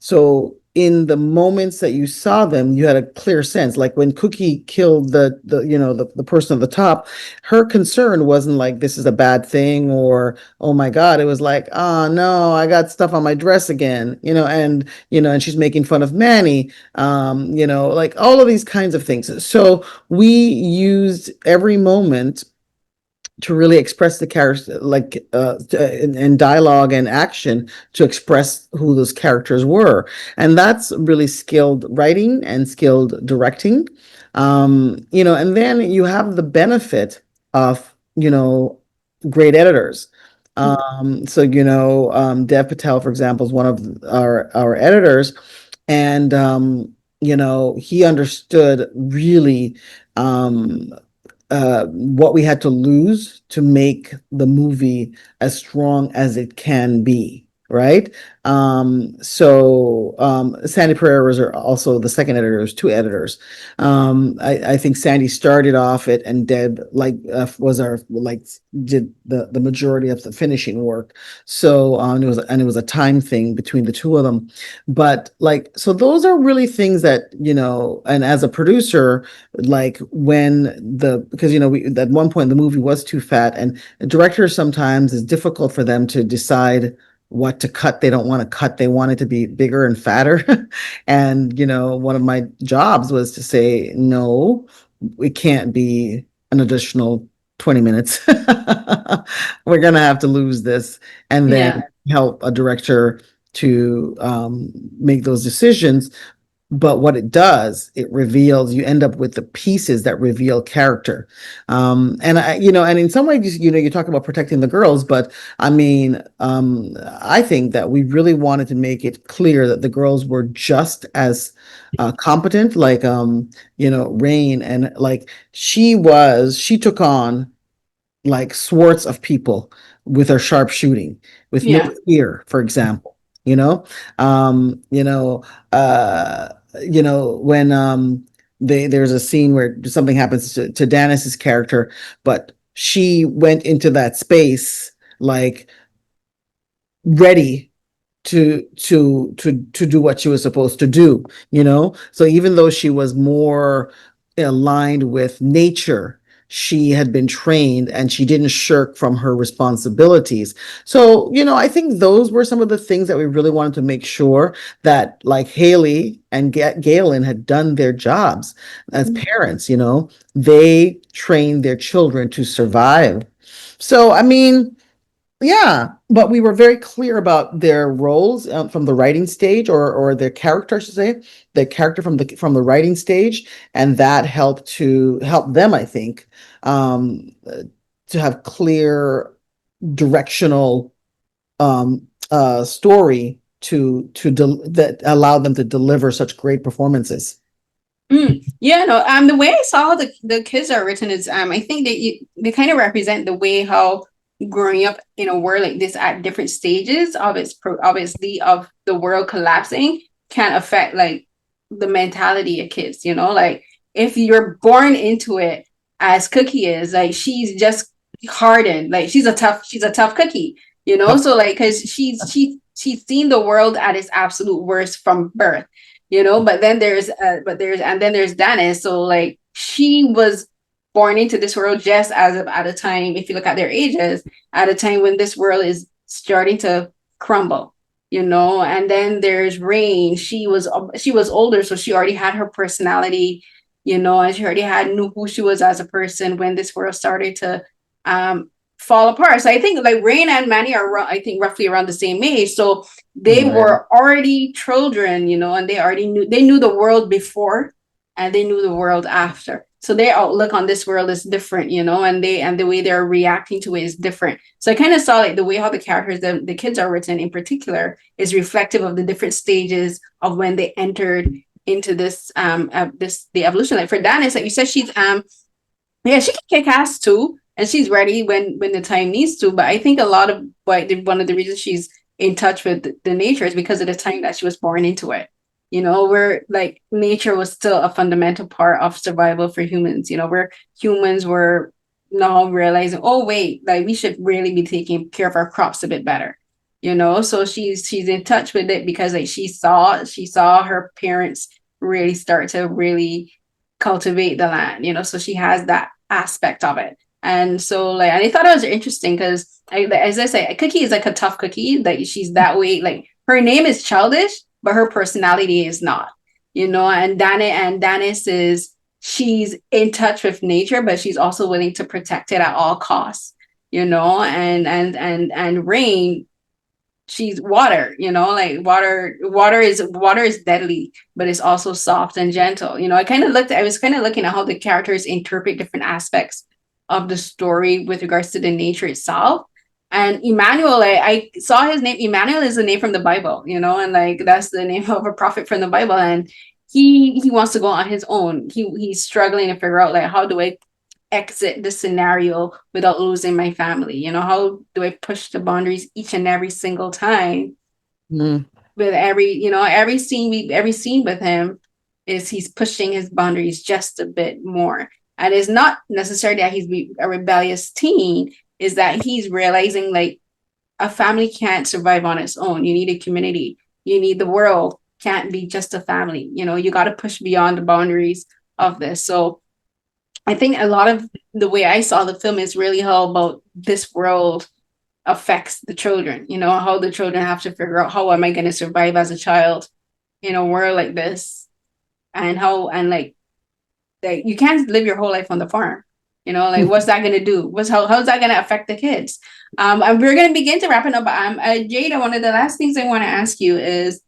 S7: So in the moments that you saw them, you had a clear sense. Like when Cookie killed the you know, the person at the top, her concern wasn't like this is a bad thing or oh my God. It was like, oh no, I got stuff on my dress again, you know, and she's making fun of Manny, you know, like all of these kinds of things. So we used every moment to really express the characters, like in dialogue and action, to express who those characters were. And that's really skilled writing and skilled directing. You know, and then you have the benefit of, you know, great editors. So, you know, Dev Patel, for example, is one of our editors. And, you know, he understood really what we had to lose to make the movie as strong as it can be, right? Sandy Pereira was also the second editor. There's two editors. I think Sandy started off it, and Deb did the majority of the finishing work. So it was a time thing between the two of them. But like, so those are really things that, you know, and as a producer, like because you know, at one point the movie was too fat, and directors sometimes it's difficult for them to decide what to cut. They don't want to cut. They want it to be bigger and fatter. And, you know, one of my jobs was to say, no, it can't be an additional 20 minutes. We're going to have to lose this, and then help a director to make those decisions. But what it does, it reveals, you end up with the pieces that reveal character. And and in some ways, you talk about protecting the girls, but I mean, I think that we really wanted to make it clear that the girls were just as competent, like, Rain, and like she took on like swords of people with her sharpshooting, with no
S6: Yeah.
S7: fear, for example. Uh, when there's a scene where something happens to Danis's character, but she went into that space like ready to do what she was supposed to do. So even though she was more aligned with nature, she had been trained and she didn't shirk from her responsibilities. So I think those were some of the things that we really wanted to make sure that, like, Haley and Galen had done their jobs as parents. They trained their children to survive. So I mean, yeah, but we were very clear about their roles from the writing stage, or their character, I should say, the character from the writing stage, and that help them, I think, to have clear directional story that allowed them to deliver such great performances.
S6: Yeah, no. The way I saw the kids are written is, I think they kind of represent the way how growing up in a world like this at different stages of obviously of the world collapsing can affect like the mentality of kids. Like if you're born into it as Cookie is, like she's just hardened, like she's a tough cookie. So like because she's seen the world at its absolute worst from birth. But then there's Danis. So like she was born into this world just at a time, if you look at their ages, at a time when this world is starting to crumble. And then there's Rain. She was older, so she already had her personality, and she already knew who she was as a person when this world started to fall apart. So I think like Rain and Manny are, I think, roughly around the same age. So they were already children, and they knew the world before and they knew the world after. So their outlook on this world is different, and the way they're reacting to it is different. So I kind of saw like the way how the characters, the kids are written in particular, is reflective of the different stages of when they entered into this the evolution. Like for Danis, like you said, she's she can kick ass too, and she's ready when the time needs to. But I think a lot of one of the reasons she's in touch with the nature is because of the time that she was born into it. Where like nature was still a fundamental part of survival for humans. Where humans were now realizing, oh wait, like we should really be taking care of our crops a bit better. So she's in touch with it because like she saw her parents really start to really cultivate the land. So she has that aspect of it. And so like, and I thought it was interesting because as I say, Cookie is like a tough cookie. Like she's that way. Like her name is childish, but her personality is not. And Danis is, she's in touch with nature, but she's also willing to protect it at all costs. And Rain, she's water. Like water is deadly, but it's also soft and gentle. I was kind of looking at how the characters interpret different aspects of the story with regards to the nature itself. And Emmanuel, I saw his name. Emmanuel is the name from the Bible, and like that's the name of a prophet from the Bible. And he wants to go on his own. He's struggling to figure out like, how do I exit this scenario without losing my family? How do I push the boundaries each and every single time? With every scene with him is he's pushing his boundaries just a bit more. And it's not necessarily that he's a rebellious teen, is that he's realizing like a family can't survive on its own. You need a community. You need the world. Can't be just a family. You got to push beyond the boundaries of this. So I think a lot of the way I saw the film is really how about this world affects the children, how the children have to figure out, how am I going to survive as a child in a world like this? And you can't live your whole life on the farm. What's that going to do? How's that going to affect the kids? And we're going to begin to wrap it up. Jaeda, one of the last things I want to ask you is,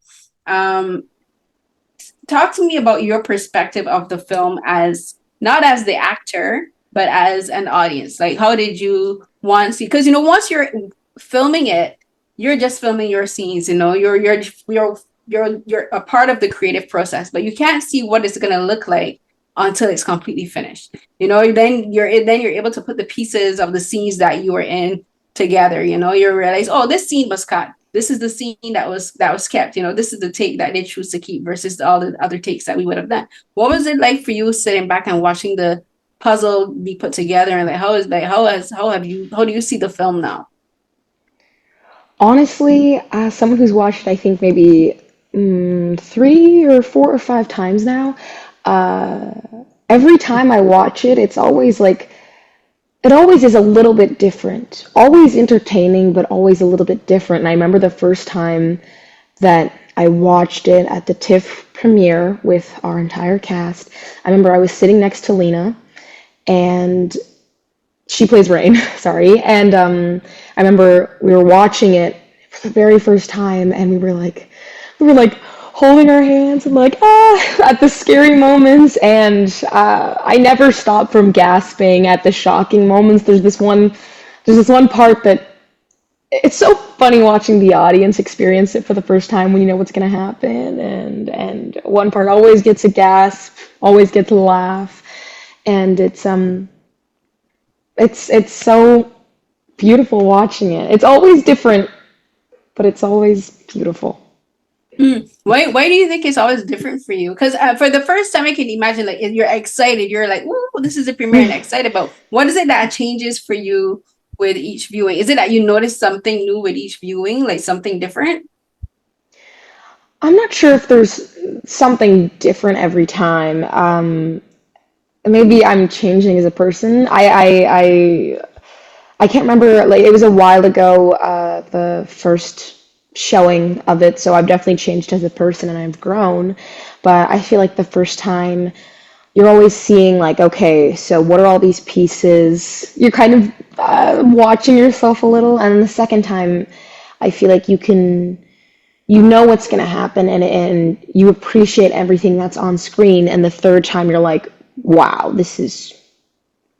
S6: talk to me about your perspective of the film as not as the actor, but as an audience. Like, how did you once, because once you're filming it, you're just filming your scenes. You're a part of the creative process, but you can't see what it's gonna look like until it's completely finished. Then you're able to put the pieces of the scenes that you were in together. You realize, oh, this scene was cut. This is the scene that was kept. This is the take that they choose to keep versus all the other takes that we would have done. What was it like for you sitting back and watching the puzzle be put together, and how do you see the film now?
S4: Honestly, as someone who's watched it, I think maybe 3 or 4 or 5 times now, every time I watch it, it's always like, it always is a little bit different. Always entertaining, but always a little bit different. And I remember the first time that I watched it at the TIFF premiere with our entire cast. I remember I was sitting next to Leenah, and she plays Rain, sorry. And I remember we were watching it for the very first time, and we were like holding our hands and at the scary moments. And I never stopped from gasping at the shocking moments. There's this one part that it's so funny watching the audience experience it for the first time when you know what's gonna happen. And one part always gets a gasp, always gets a laugh, and it's so beautiful watching it. It's always different, but it's always beautiful.
S6: Why do you think it's always different for you? Because for the first time, I can imagine, like, if you're excited, you're like, "Ooh, this is a premiere," and excited. But what is it that changes for you with each viewing? Is it that you notice something new with each viewing, like something different?
S4: I'm not sure if there's something different every time. Maybe I'm changing as a person. I can't remember, like, it was a while ago, the first showing of it, so I've definitely changed as a person and I've grown. But I feel like the first time you're always seeing, like, okay, so what are all these pieces? You're kind of watching yourself a little. And the second time, I feel like you know what's going to happen, and you appreciate everything that's on screen. And the third time, you're like, wow, this is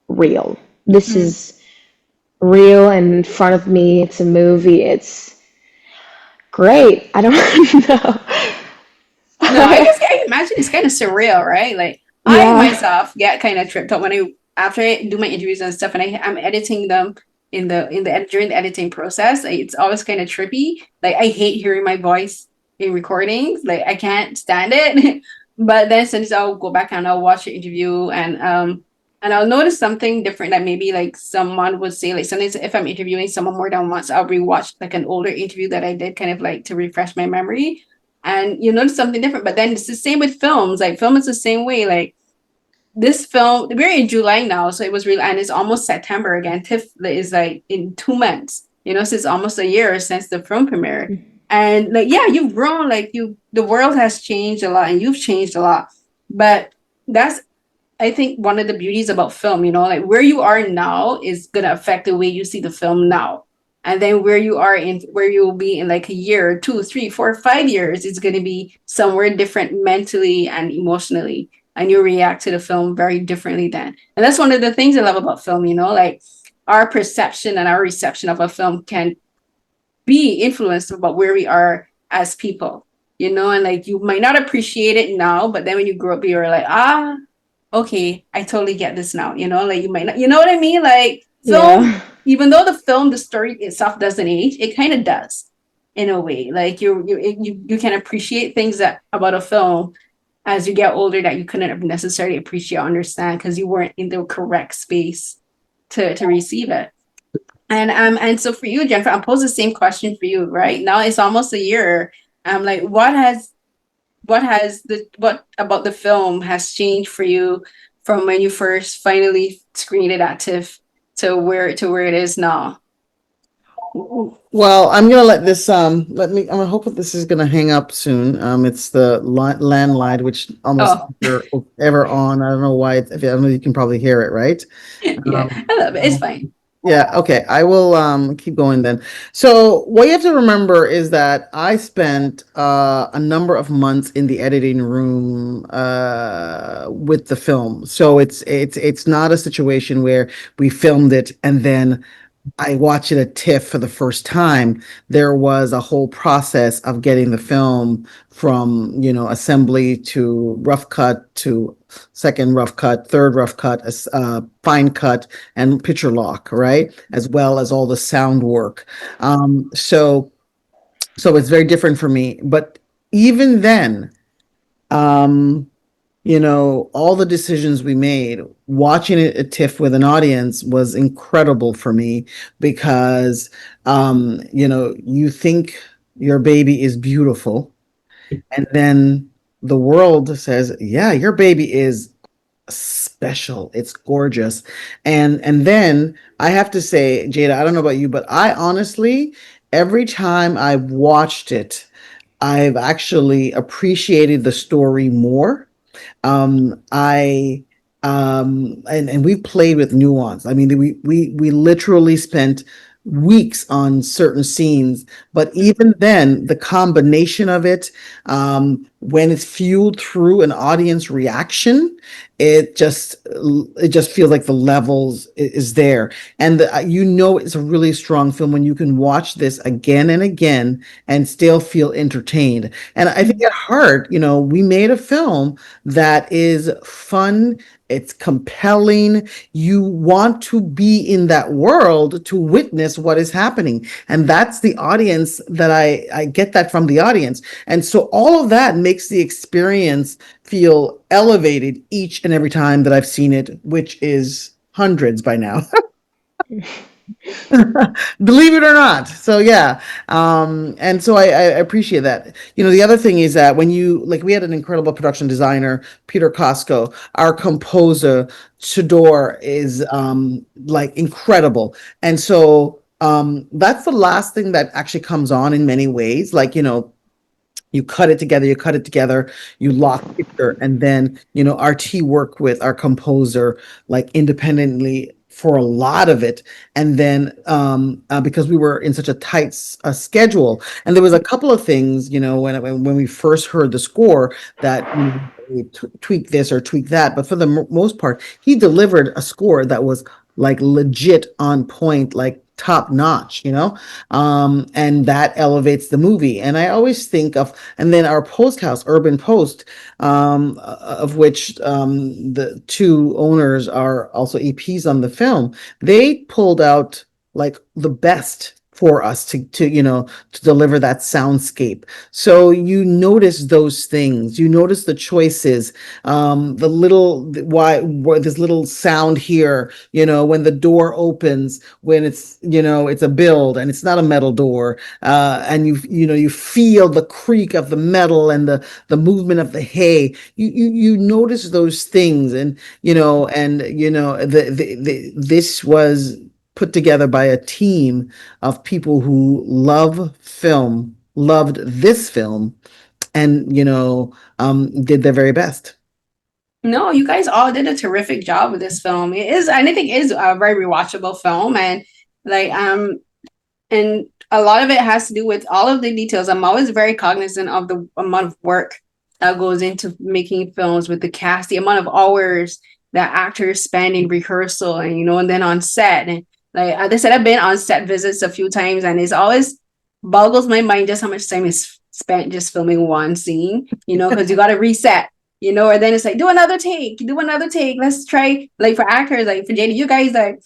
S4: real. This is real and in front of me. It's a movie. It's great. I don't know.
S6: No, I guess I imagine it's kind of surreal, right? Like,
S4: Yeah.
S6: I myself get kind of tripped up after I do my interviews and stuff, and I'm editing them during the editing process. It's always kind of trippy. Like, I hate hearing my voice in recordings. Like, I can't stand it. But then since I'll go back and I'll watch the interview, and I'll notice something different that maybe, like, someone would say, like, sometimes if I'm interviewing someone more than once, I'll rewatch like an older interview that I did, kind of like to refresh my memory. And you notice something different. But then it's the same with films. Like, film is the same way. Like, this film, we're in July now, so it was real, and it's almost September again. TIFF is like in 2 months. So it's almost a year since the film premiere. And, like, yeah, you've grown. Like, the world has changed a lot, and you've changed a lot. But that's, I think, one of the beauties about film. Like, where you are now is gonna affect the way you see the film now. And then where you will be in like a year, 2, 3, 4, 5 years, it's going to be somewhere different mentally and emotionally. And you react to the film very differently then. And that's one of the things I love about film, like, our perception and our reception of a film can be influenced about where we are as people, and, like, you might not appreciate it now, but then when you grow up, you're like, okay, I totally get this now, like, you might not, you know what I mean? Like, so
S4: Yeah.
S6: even though the story itself doesn't age, it kind of does in a way. Like, you can appreciate things about a film as you get older that you couldn't necessarily appreciate or understand because you weren't in the correct space to receive it. And so for you, Jennifer, I'll pose the same question for you. Right now, it's almost a year. Like, what about the film has changed for you from when you first finally screened it at TIFF to where it is now?
S7: Well, I'm gonna let this I'm gonna hope that this is gonna hang up soon. It's the landline, which almost ever on. I don't know why. I don't know, you can probably hear it, right?
S6: Yeah, I love it. It's fine.
S7: Yeah, okay. I will keep going then. So what you have to remember is that I spent a number of months in the editing room with the film. So it's not a situation where we filmed it and then I watched it at TIFF for the first time. There was a whole process of getting the film from, assembly to rough cut to second rough cut, third rough cut, fine cut, and picture lock, right? As well as all the sound work. So it's very different for me. But even then, um, all the decisions we made, watching it at TIFF with an audience was incredible for me because, you think your baby is beautiful, and then the world says, yeah, your baby is special. It's gorgeous. And then I have to say, Jaeda, I don't know about you, but I honestly, every time I've watched it, I've actually appreciated the story more. I and we played with nuance. I mean, we literally spent weeks on certain scenes, but even then, the combination of it, when it's fueled through an audience reaction, it just feels like the levels is there, and it's a really strong film when you can watch this again and again and still feel entertained. And I think at heart, we made a film that is fun. It's compelling. You want to be in that world to witness what is happening. And that's the audience that I get that from the audience. And so all of that makes the experience feel elevated each and every time that I've seen it, which is hundreds by now. Believe it or not. So yeah. And so I appreciate that. The other thing is that we had an incredible production designer, Peter Costco. Our composer, Shador, is like incredible. And so that's the last thing that actually comes on in many ways. Like, you cut it together, you lock picture, and then, RT worked with our composer like independently for a lot of it. And then because we were in such a tight schedule, and there was a couple of things, when we first heard the score that we tweak this or tweak that, but for the most part, he delivered a score that was like legit on point, like top notch, and that elevates the movie. And I always think of, and then our post house, Urban Post, of which the two owners are also EPs on the film, they pulled out like the best for us to deliver that soundscape. So you notice those things, you notice the choices, the little why this little sound here, when the door opens, when it's it's a build and it's not a metal door, and you feel the creak of the metal and the movement of the hay. You notice those things, and this was put together by a team of people who loved this film, and did their very best.
S6: No, you guys all did a terrific job with this film. It is, and I think it is a very rewatchable film, and and a lot of it has to do with all of the details. I'm always very cognizant of the amount of work that goes into making films, with the cast, the amount of hours that actors spend in rehearsal, and then on set. And like I said, I've been on set visits a few times, and it's always boggles my mind just how much time is spent just filming one scene, because you got to reset, or then it's like, do another take. Let's try, like for actors, like for Jaeda, you guys, like,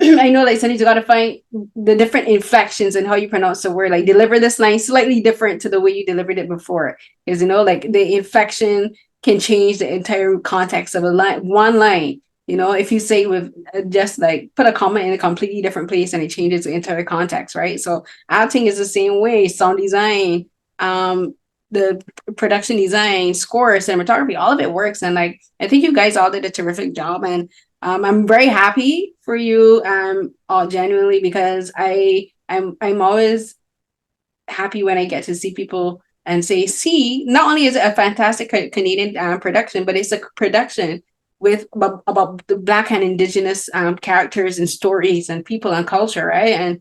S6: I know, like, sometimes you got to find the different inflections and how you pronounce the word, like deliver this line slightly different to the way you delivered it before. Because, like the inflection can change the entire context of one line. If you say with just like put a comma in a completely different place, and it changes the entire context, right? So acting is the same way, sound design, the production design, score, cinematography, all of it works. And like, I think you guys all did a terrific job. And I'm very happy for you, all genuinely, because I'm always happy when I get to see people and say, see, not only is it a fantastic Canadian production, but it's a production with about the Black and Indigenous characters and stories and people and culture, right?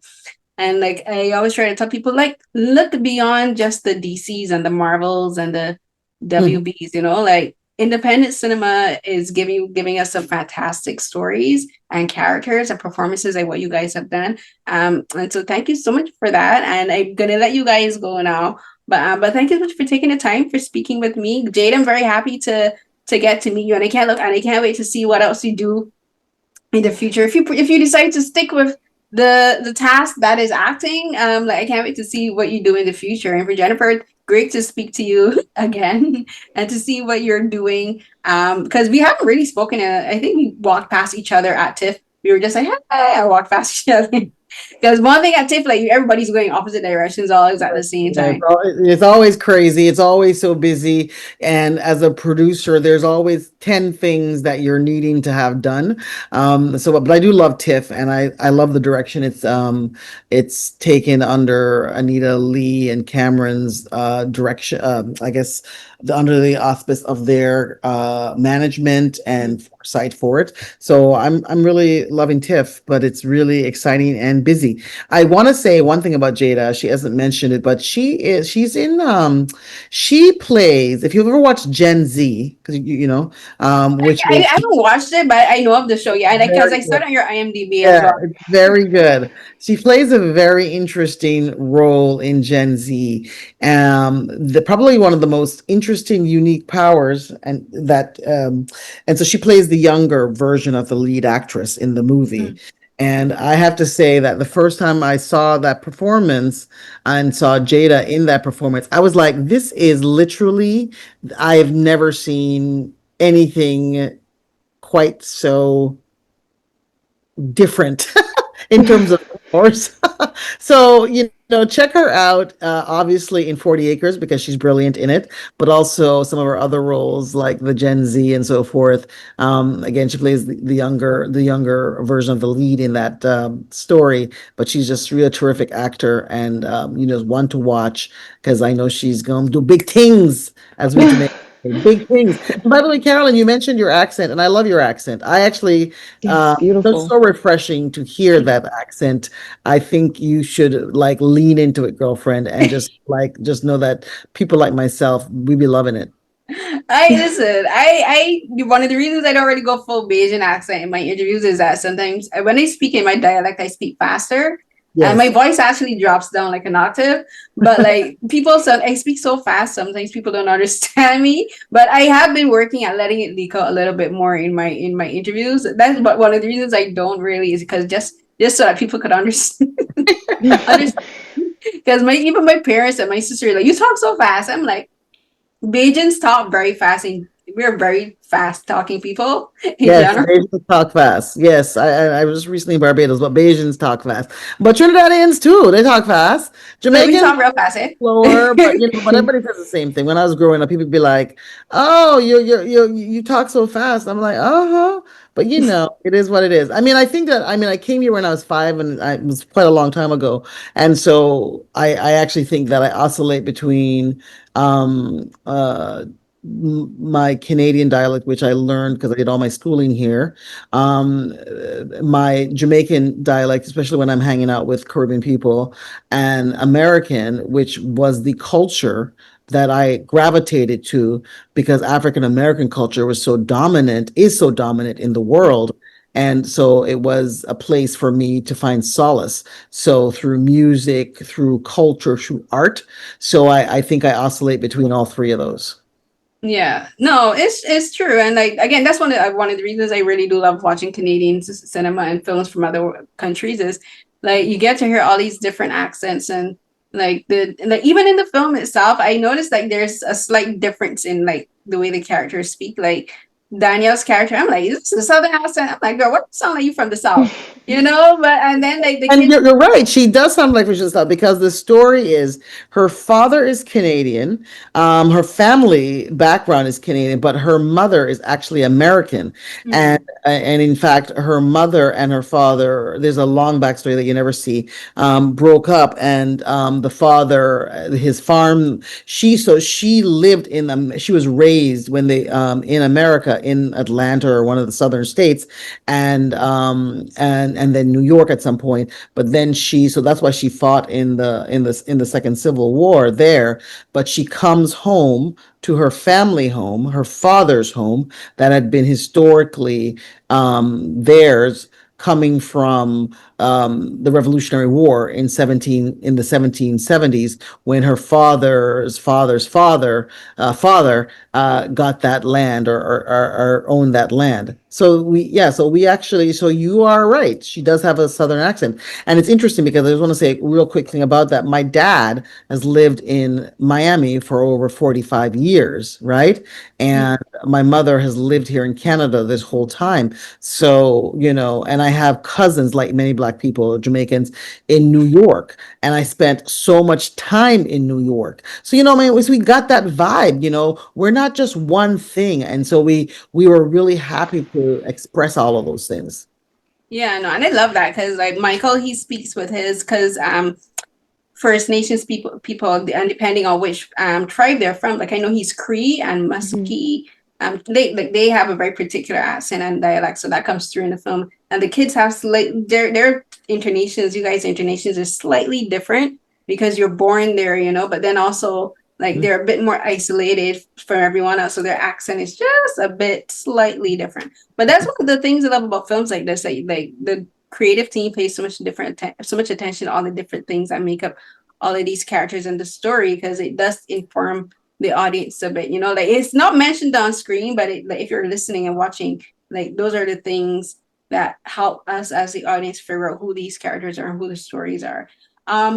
S6: And like I always try to tell people, like, look beyond just the DCs and the Marvels and the WBs, you know, like independent cinema is giving us some fantastic stories and characters and performances like what you guys have done. And so thank you so much for that. And I'm gonna let you guys go now. But thank you so much for taking the time for speaking with me. Jade, I'm very happy to get to meet you, and I can't wait to see what else you do in the future. If you decide to stick with the task that is acting, like I can't wait to see what you do in the future. And for Jennifer, great to speak to you again and to see what you're doing. Because we haven't really spoken. I think we walked past each other at TIFF. We were just like, hey, I walked past each other. Because one thing at TIFF, like everybody's going opposite directions always at the same time.
S7: It's always crazy. It's always so busy. And as a producer, there's always 10 things that you're needing to have done. But I do love TIFF, and I love the direction it's taken under Anita Lee and Cameron's direction. I guess under the auspice of their management and foresight for it. So I'm really loving TIFF, but it's really exciting and busy. I want to say one thing about Jaeda. She hasn't mentioned it, but she plays, if you've ever watched Gen Z, because
S6: I haven't watched it, but I know of the show. Yeah, because I saw it on your IMDb as well.
S7: It's very good. She plays a very interesting role in Gen Z. Probably one of the most interesting, unique powers, and so she plays the younger version of the lead actress in the movie. And I have to say that the first time I saw that performance and saw Jaeda in that performance, I was like, this is literally, I've never seen anything quite so different in terms of force. So, check her out, obviously in 40 Acres, because she's brilliant in it, but also some of her other roles like the Gen Z and so forth. Again, she plays the younger version of the lead in that story, but she's just really a terrific actor, and one to watch, because I know she's going to do big things as we make big things. And by the way, Carolyn, you mentioned your accent, and I love your accent. I actually,
S4: beautiful.
S7: it's so refreshing to hear that accent. I think you should lean into it, girlfriend, and just know that people like myself, we be loving it.
S6: I one of the reasons I don't really go full Bayesian accent in my interviews is that sometimes when I speak in my dialect, I speak faster. Yes. And my voice actually drops down like an octave, but I speak so fast, sometimes people don't understand me, but I have been working at letting it leak out a little bit more in my interviews. That's one of the reasons I don't really, is because just so that people could understand. Because even my parents and my sister are like, you talk so fast. I'm like, Bajans talk very fast, and we're very fast talking people in general.
S7: Bajans talk fast. Yes, I was recently in Barbados, but Bajans talk fast. But Trinidadians too, they talk fast. Jamaicans
S6: talk real fast, eh?
S7: Slower, but but everybody says the same thing. When I was growing up, people would be like, "Oh, you talk so fast." I'm like, But it is what it is. I think that I came here when I was 5, and it was quite a long time ago, and so I actually think that I oscillate between my Canadian dialect, which I learned because I did all my schooling here, my Jamaican dialect, especially when I'm hanging out with Caribbean people, and American, which was the culture that I gravitated to because African American culture is so dominant in the world. And so it was a place for me to find solace. So through music, through culture, through art. So I think I oscillate between all three of those.
S6: Yeah, no, it's true. And again, that's one of the reasons I really do love watching Canadian cinema and films from other countries is you get to hear all these different accents, and even in the film itself, I noticed there's a slight difference in the way the characters speak. Danielle's character, I'm like, this is a southern accent. I'm like, girl, what sound like you from the south? And then
S7: and you're right, she does sound like from the south, because the story is her father is Canadian, her family background is Canadian, but her mother is actually American. Mm-hmm. And in fact, her mother and her father, there's a long backstory that you never see, broke up, and the father, his farm, she was raised when they in America in Atlanta or one of the southern states, and then New York at some point. But then so that's why she fought in the Second Civil War there. But she comes home to her family home, her father's home, that had been historically theirs, coming from the Revolutionary War in the 1770s, when her father's father's father got that land, or owned that land. So you are right. She does have a southern accent. And it's interesting because I just want to say a real quick thing about that. My dad has lived in Miami for over 45 years, right? And my mother has lived here in Canada this whole time. So, and I have cousins, like many Black people, Jamaicans, in New York. And I spent so much time in New York. So, man, we got that vibe, we're not just one thing. And so we were really happy to express all of those things.
S6: Yeah, no, and I love that because like Michael, he speaks with his because First Nations people, and depending on which tribe they're from, like I know he's Cree and Muskie. They have a very particular accent and dialect, so that comes through in the film. And the kids have their intonations. You guys' intonations is slightly different because you're born there, But then also like they're a bit more isolated from everyone else, so their accent is just a bit slightly different. But that's one of the things I love about films like this. Like the creative team pays so much attention to all the different things that make up all of these characters in the story, because it does inform the audience a bit. Like it's not mentioned on screen, but like, if you're listening and watching, like those are the things that help us as the audience figure out who these characters are and who the stories are. I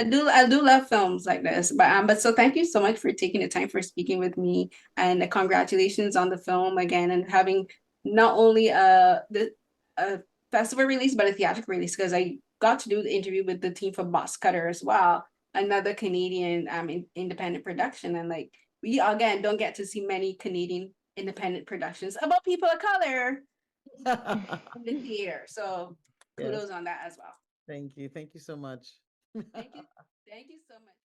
S6: do love films like this, but so thank you so much for taking the time for speaking with me, and congratulations on the film again, and having not only a festival release but a theatrical release, because I got to do the interview with the team for Box Cutter as well, another Canadian independent production, and like we again don't get to see many Canadian independent productions about people of color in the theater, so kudos on that as well.
S7: Thank you so much.
S6: Thank you so much.